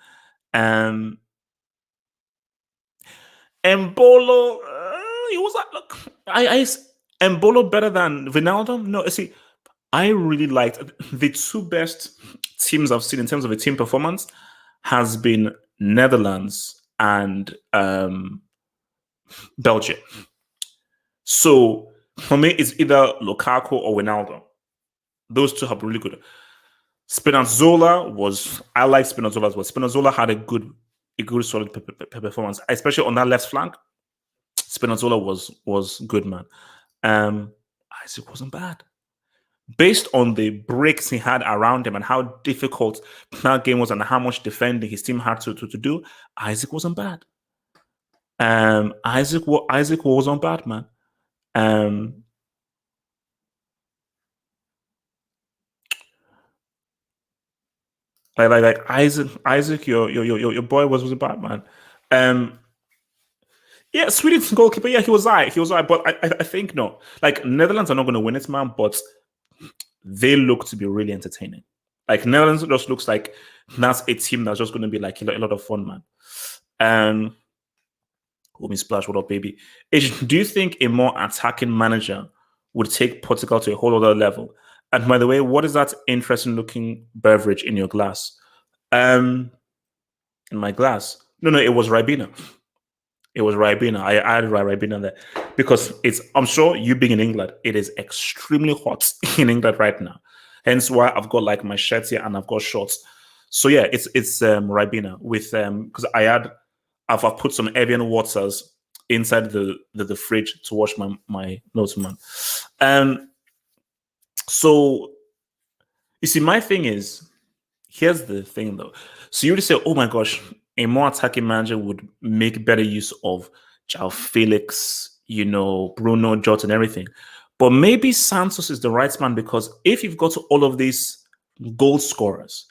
Embolo, he was like, look, Embolo better than Wijnaldum? No, see, I really liked the two best teams I've seen in terms of a team performance has been Netherlands and Belgium. So for me, it's either Lukaku or Wijnaldum. Those two have been really good. Spinazzola I like Spinazzola as well. Spinazzola had a good solid performance, especially on that left flank. Spinazzola was good, man. Isak wasn't bad. Based on the breaks he had around him and how difficult that game was and how much defending his team had to do, Isak wasn't bad. Isak wasn't bad, man. Like Isak, your boy wasn't bad, man. Yeah, Sweden's goalkeeper. Yeah, he was right. But I think no. Like Netherlands are not going to win it, man. But they look to be really entertaining. Like Netherlands just looks like that's a team that's just going to be like a lot of fun, man. Homie Splash, what up, baby? Do you think a more attacking manager would take Portugal to a whole other level? And by the way, what is that interesting looking beverage in your glass? In my glass? No, it was Ribena. It was Ribena. I added Ribena there because I'm sure you being in England, it is extremely hot in England right now. Hence why I've got like my shirts here and I've got shorts. So yeah, it's Ribena with because I've put some Evian waters inside the fridge to wash my nose, man. So you see, my thing is, here's the thing though. So you would say, oh my gosh, a more attacking manager would make better use of João Felix, Bruno, Jota, and everything. But maybe Santos is the right man, because if you've got all of these goal scorers,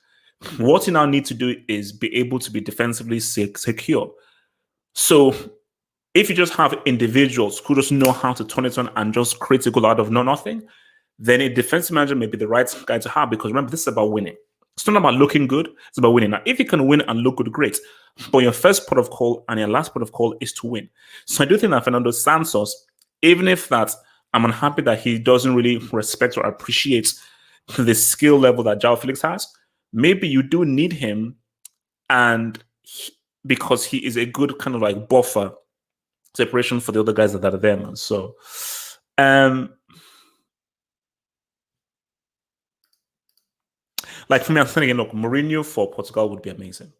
what you now need to do is be able to be defensively secure. So if you just have individuals who just know how to turn it on and just create a goal out of nothing, then a defensive manager may be the right guy to have, because remember, this is about winning. It's not about looking good, it's about winning. Now, if you can win and look good, great. But your first port of call and your last port of call is to win. So I do think that Fernando Santos, even if that I'm unhappy that he doesn't really respect or appreciate the skill level that João Felix has, maybe you do need him, and because he is a good kind of like buffer separation for the other guys that are there, man. So like for me, I'm thinking, look, Mourinho for Portugal would be amazing.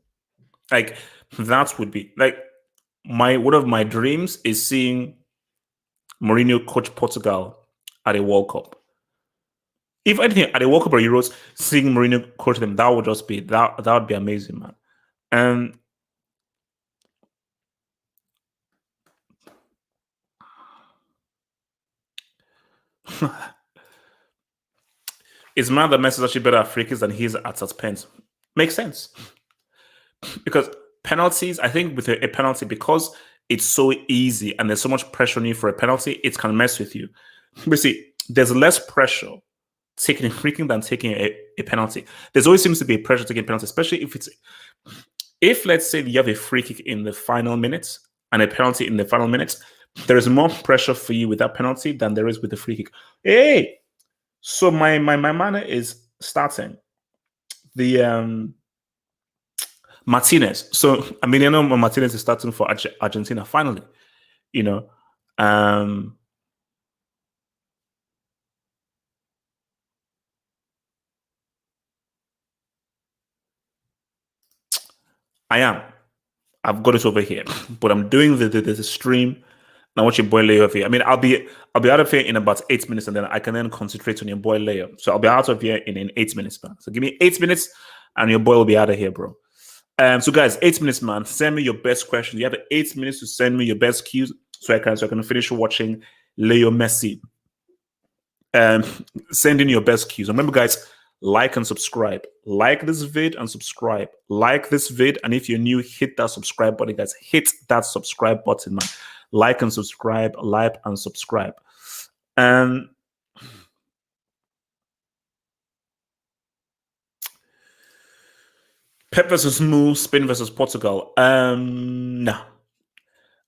Like that would be like one of my dreams is seeing Mourinho coach Portugal at a World Cup. If anything, at a World Cup or Euros, seeing Mourinho coach them, that would just be that would be amazing, man. And it's mad that Messi is actually better at free kicks than he is at pens. Makes sense. Because penalties, I think with a penalty, because it's so easy and there's so much pressure on you for a penalty, it can mess with you. But see, there's less pressure taking a free kick than taking a penalty. There's always seems to be a pressure taking a penalty, especially if let's say you have a free kick in the final minutes and a penalty in the final minutes, there is more pressure for you with that penalty than there is with the free kick. Hey, so my man is starting the Martinez. So I mean, Martinez is starting for Argentina finally. I am. I've got it over here, but I'm doing the stream. And I want your boy Leo over here. I mean, I'll be out of here in about 8 minutes, and then I can then concentrate on your boy Leo. So I'll be out of here in 8 minutes, man. So give me 8 minutes, and your boy will be out of here, bro. So guys, 8 minutes, man. Send me your best questions. You have 8 minutes to send me your best cues, so I can finish watching Leo Messi. Send in your best cues. Remember, guys, like and subscribe. Like this vid and subscribe. Like this vid, and if you're new, hit that subscribe button, guys. Hit that subscribe button, man. Like and subscribe. Like and subscribe. Pep versus Mu, Spain versus Portugal. No.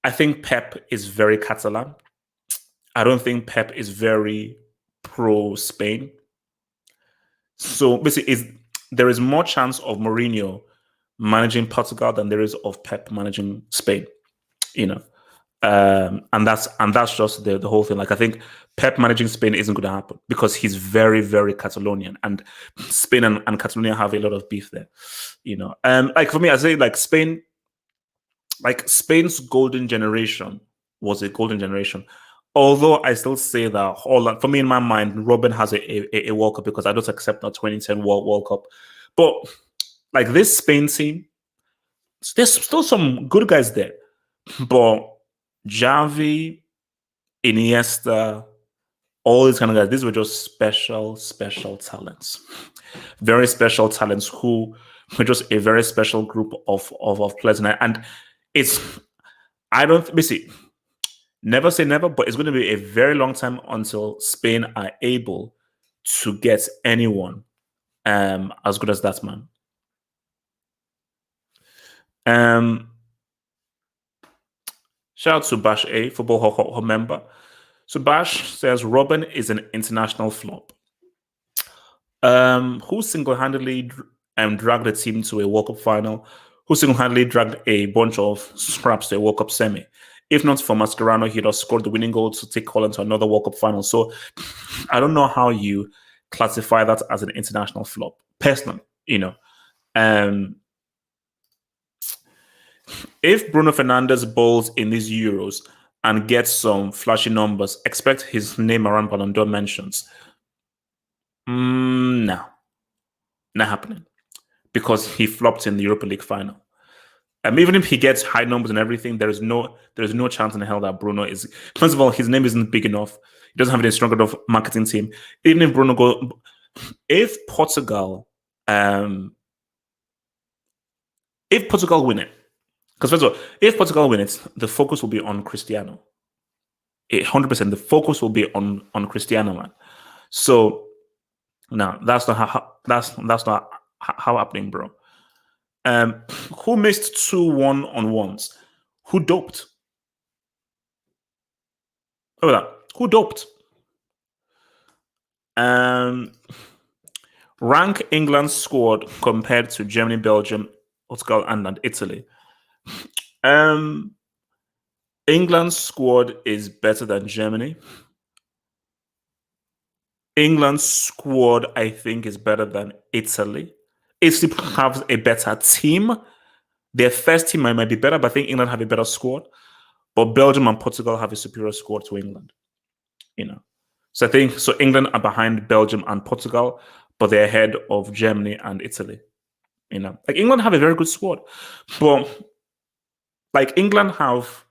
I think Pep is very Catalan. I don't think Pep is very pro Spain. So basically, there is more chance of Mourinho managing Portugal than there is of Pep managing Spain. And that's just the whole thing. Like, I think Pep managing Spain isn't going to happen because he's very, very Catalonian, and Spain and Catalonia have a lot of beef there. Like for me, I say like Spain, like Spain's golden generation was a golden generation. Although I still say that for me in my mind, Robin has a World Cup because I don't accept the 2010 World Cup. But like this Spain team, there's still some good guys there. But Xavi, Iniesta, all these kind of guys, these were just special talents. Very special talents who were just a very special group of players. And never say never, but it's going to be a very long time until Spain are able to get anyone as good as that man. Shout out to Bash A, Football Hall member. So Bash says Robin is an international flop. Who single-handedly dragged the team to a World Cup final? Who single-handedly dragged a bunch of scraps to a World Cup semi? If not for Mascherano, he'd have scored the winning goal to take Holland to another World Cup final. So I don't know how you classify that as an international flop. Personally, If Bruno Fernandes bowls in these Euros and gets some flashy numbers, expect his name around Ballon d'Or mentions. No, not happening because he flopped in the Europa League final. Even if he gets high numbers and everything, there is no chance in hell that Bruno is. First of all, his name isn't big enough. He doesn't have a strong enough marketing team. Even if Bruno go, if Portugal, win it, because first of all, if Portugal win it, the focus will be on Cristiano. 100%, the focus will be on Cristiano, man. So no, that's not not how happening, bro. Who missed 2 1-on-1s? Who doped? Oh, that. Who doped? Rank England's squad compared to Germany, Belgium, Portugal, and Italy. England's squad is better than Germany. England's squad, I think, is better than Italy. Italy has a better team. Their first team might be better, but I think England have a better squad. But Belgium and Portugal have a superior squad to England. So I think England are behind Belgium and Portugal, but they're ahead of Germany and Italy. Like England have a very good squad, but like England have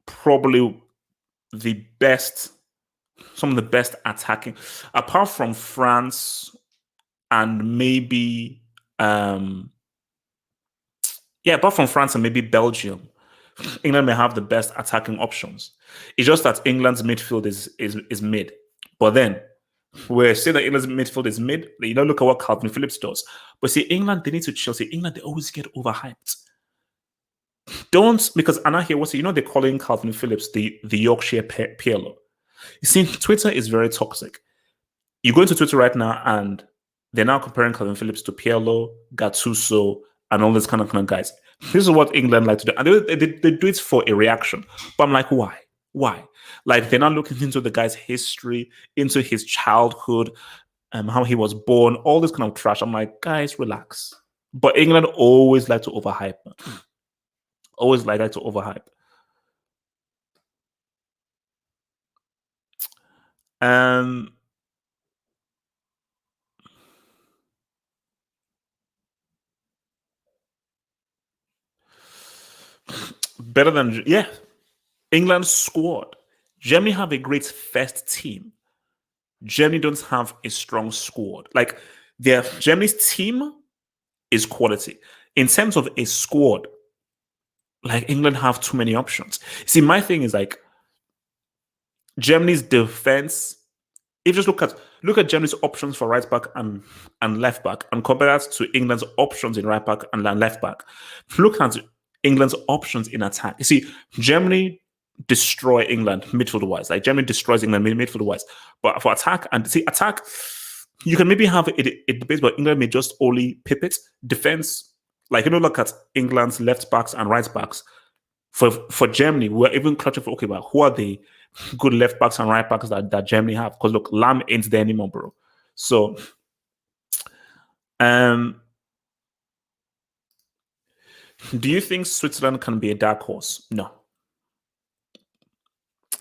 probably some of the best attacking, apart from France and maybe apart from France and maybe Belgium. England may have the best attacking options. It's just that England's midfield is mid. But then we're saying that England's midfield is mid. Look at what Calvin Phillips does. But see, England, they need to chill. See, England, they always get overhyped. Because Anna here, they're calling Calvin Phillips the Yorkshire Pirlo. You see, Twitter is very toxic. You go into Twitter right now and they're now comparing Calvin Phillips to Pirlo, Gattuso, and all these kind of guys. This is what England like to do. And they do it for a reaction. But I'm like, why? Why? Like, they're not looking into the guy's history, into his childhood, how he was born, all this kind of trash. I'm like, guys, relax. But England always like to overhype. Always like to overhype. Better than England's squad. Germany have a great first team. Germany don't have a strong squad. Like Germany's team is quality. In terms of a squad, like England have too many options. See, my thing is like Germany's defense. If you just look at Germany's options for right back and left back and compare that to England's options in right back and left back, look at England's options in attack. You see, Germany destroy England midfield wise. Like Germany destroys England midfield wise. But for attack, you can maybe have a debate, but England may just only pip it. Defense, look at England's left backs and right backs. For Germany, we're even clutching for but who are the good left backs and right backs that Germany have? Because look, Lamb ain't there anymore, bro. So, do you think Switzerland can be a dark horse? No.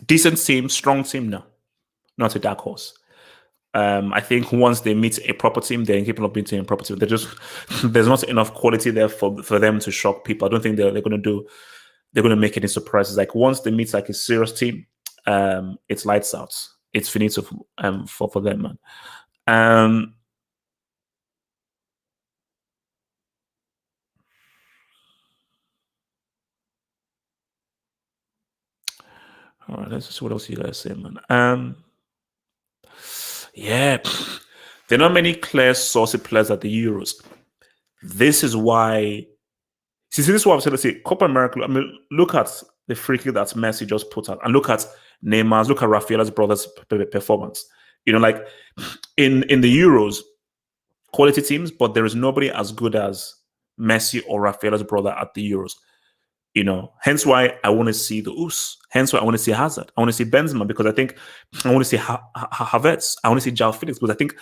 Decent team, strong team? No. Not a dark horse. I think once they meet a proper team, they're capable of beating a proper team. There's not enough quality there for them to shock people. I don't think they're going to make any surprises. Like once they meet like a serious team, it's lights out. It's finito for them, man. All right, let's see what else you guys say, man. Yeah, there are not many clear, saucy players at the Euros. This is why. See, this is what I'm saying. Let's see, Copa America. I mean, look at the free kick that Messi just put out, and look at Neymar's, look at Rafaela's brother's performance. Like in the Euros, quality teams, but there is nobody as good as Messi or Rafaela's brother at the Euros. Hence why I want to see the Us. Hence why I want to see Hazard. I want to see Benzema because I think I want to see Havertz. I want to see João Felix because I think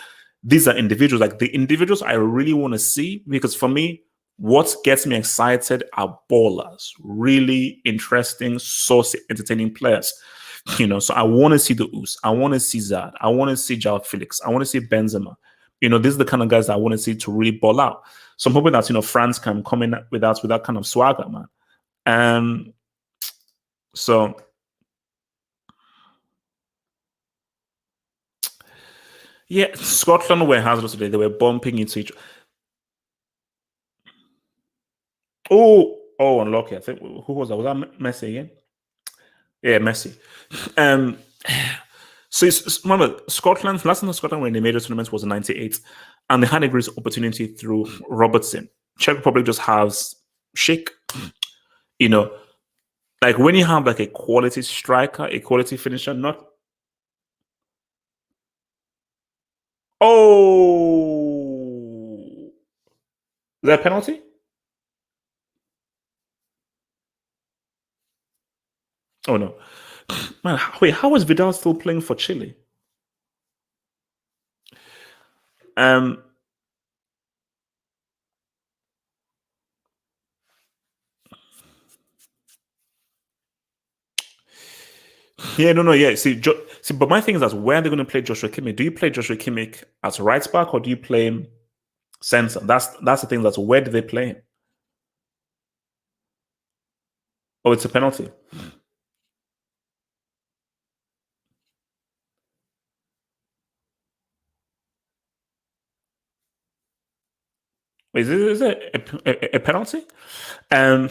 these are individuals. Like the individuals I really want to see because for me, What gets me excited are ballers, really interesting, saucy, entertaining players. So I want to see the Us. I want to see Zad. I want to see João Felix. I want to see Benzema. These are the kind of guys that I want to see to really ball out. So I'm hoping that France can come in with that kind of swagger, man. So yeah, Scotland were hazardous today. They were bumping into each. Oh, unlucky. I think who was that? Was that Messi again? Yeah, Messi. Um, so remember, Scotland, last time Scotland were in the major tournaments was in '98, and they had a great opportunity through Robertson. Czech Republic just has Schick. Like when you have like a quality striker, a quality finisher, not. Oh, is that a penalty? Oh no, man. Wait, how is Vidal still playing for Chile? Um, Yeah, no, yeah. See, but my thing is that where are they going to play Joshua Kimmich? Do you play Joshua Kimmich as a right back or do you play him center? That's the thing. That's where do they play him? Oh, it's a penalty. Is it a penalty? Um,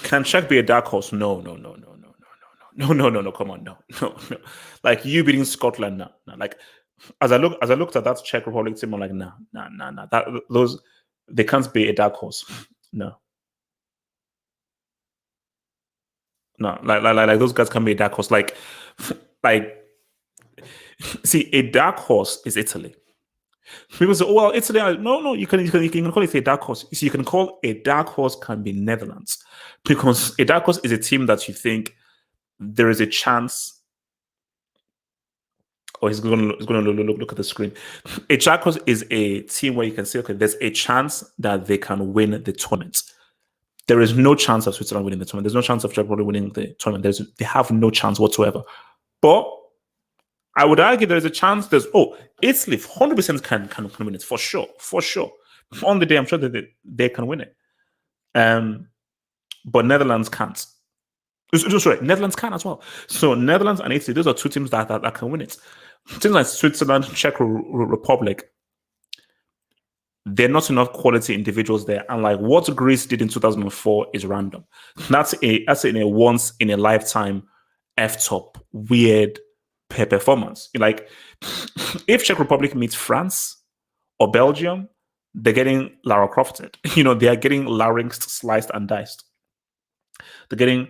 can Czech be a dark horse? No, no, no, no, no, no, no, no, no, no, no. Come on, no, no, no. Like you beating Scotland, no, no. Like as I looked at that Czech Republic team, I'm like, nah, nah, nah, nah. Those they can't be a dark horse. No, no. Like those guys can be a dark horse. Like see, a dark horse is Italy. People say, "Oh well, Italy." No, you can call it a dark horse. You see, you can call a dark horse can be Netherlands because a dark horse is a team that you think there is a chance. Or he's going to look at the screen. A dark horse is a team where you can say, okay, there's a chance that they can win the tournament. There is no chance of Switzerland winning the tournament. There's no chance of Czech Republic winning the tournament. They have no chance whatsoever. But I would argue there is a chance. Italy 100% can win it for sure, for sure. On the day, I'm sure that they can win it. But Netherlands can't. Sorry, Netherlands can as well. So Netherlands and Italy, those are two teams that can win it. Teams like Switzerland, Czech Republic, they're not enough quality individuals there. And like what Greece did in 2004 is random. That's in a once in a lifetime f-top weird performance. Like if Czech Republic meets France or Belgium, they're getting Lara Crofted. They are getting larynxed, sliced and diced. They're getting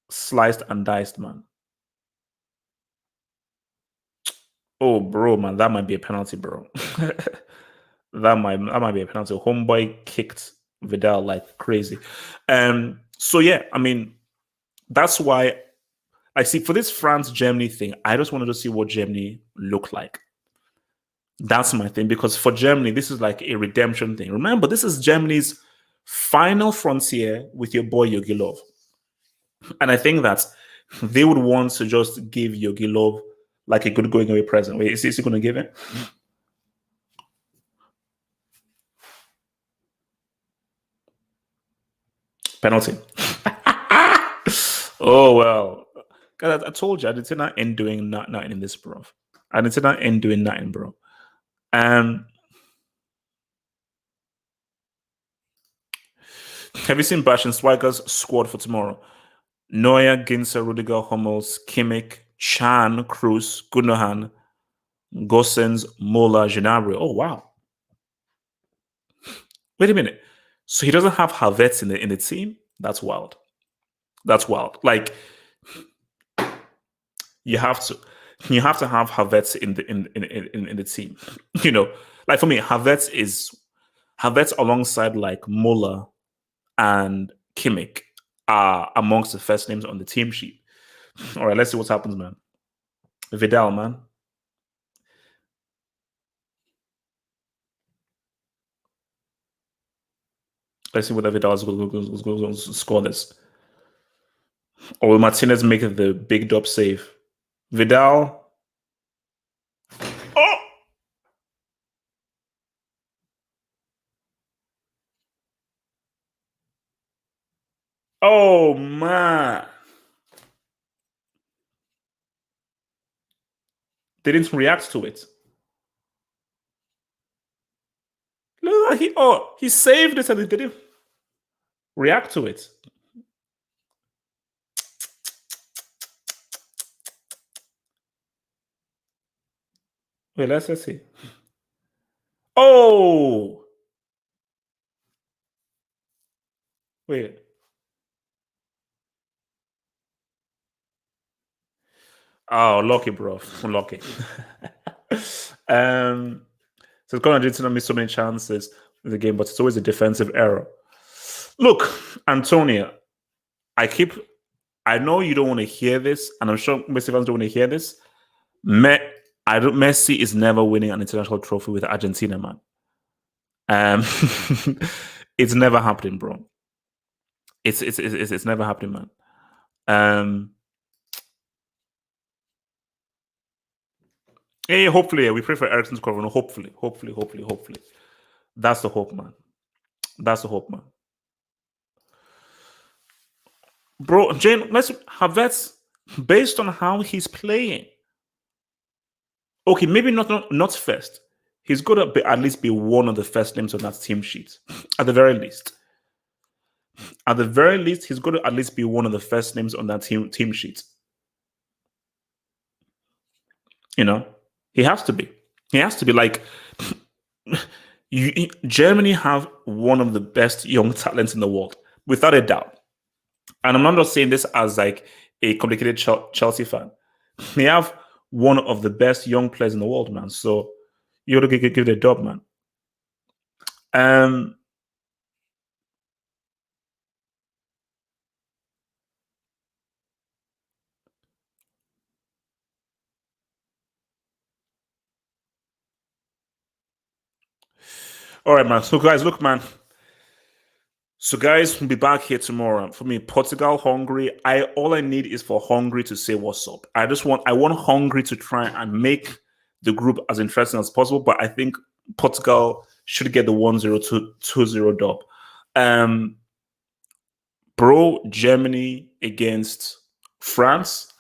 sliced and diced, man. Oh, bro, man, that might be a penalty, bro. that might be a penalty. Homeboy kicked Vidal like crazy. So yeah, I mean, that's why I see for this France Germany thing. I just wanted to see what Germany looked like. That's my thing because for Germany, this is like a redemption thing. Remember, this is Germany's final frontier with your boy Yogi Love, and I think that they would want to just give Yogi Love like a good going away present. Wait, is he going to give it? Penalty. Oh well, guys, I told you I did not end doing nothing in this, bro. I did not end doing nothing, bro. Have you seen Bastian Schweig's squad for tomorrow? Neuer, Ginzer, Rudiger, Hummels, Kimmich, Chan, Cruz, Gundogan, Gosens, Mola, Gnabry. Oh wow! Wait a minute. So he doesn't have Havertz in the team? That's wild. That's wild. Like you have to have Havertz in the team. Like for me, Havertz alongside like Mola and Kimmich are amongst the first names on the team sheet. All right, let's see what happens, man. Vidal, man. Let's see whether Vidal is going to score this. Or will Martinez make the big dub save? Vidal. Oh! Oh, man. They didn't react to it. Look, he saved it and he didn't react to it. Wait, let's see. Oh, wait. Oh, lucky, bro. Lucky. So it's going to miss so many chances in the game, but it's always a defensive error. Look, Antonio, I know you don't want to hear this, and I'm sure Messi fans don't want to hear this. Messi is never winning an international trophy with Argentina, man. It's never happening, bro. It's never happening, man. Yeah, hopefully, yeah, we pray for Ericsson's cover. No, hopefully. That's the hope, man. That's the hope, man. Bro, Jane, let's Havertz, based on how he's playing. Okay, maybe not first. He's got to at least be one of the first names on that team sheet, at the very least. At the very least, he's got to at least be one of the first names on that team sheet. You know, he has to be. He has to be like. Germany have one of the best young talents in the world, without a doubt. And I'm not just saying this as like a complicated Chelsea fan. They have one of the best young players in the world, man. So you got to give it a dub, man. All right, man. So guys, look, man. So guys, we'll be back here tomorrow. For me, Portugal, Hungary. All I need is for Hungary to say what's up. I want Hungary to try and make the group as interesting as possible. But I think Portugal should get the 1-0 to 2-0 dub. Bro, Germany against France.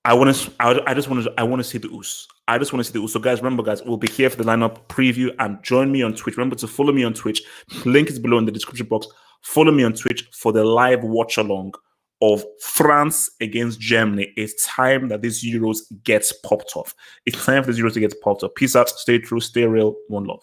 I want to see the ooze. I just want to see the ooze. So guys, remember, guys, we'll be here for the lineup preview and join me on Twitch. Remember to follow me on Twitch. Link is below in the description box. Follow me on Twitch for the live watch along of France against Germany. It's time that this Euros gets popped off. It's time for this Euros to get popped off. Peace out. Stay true. Stay real. One love.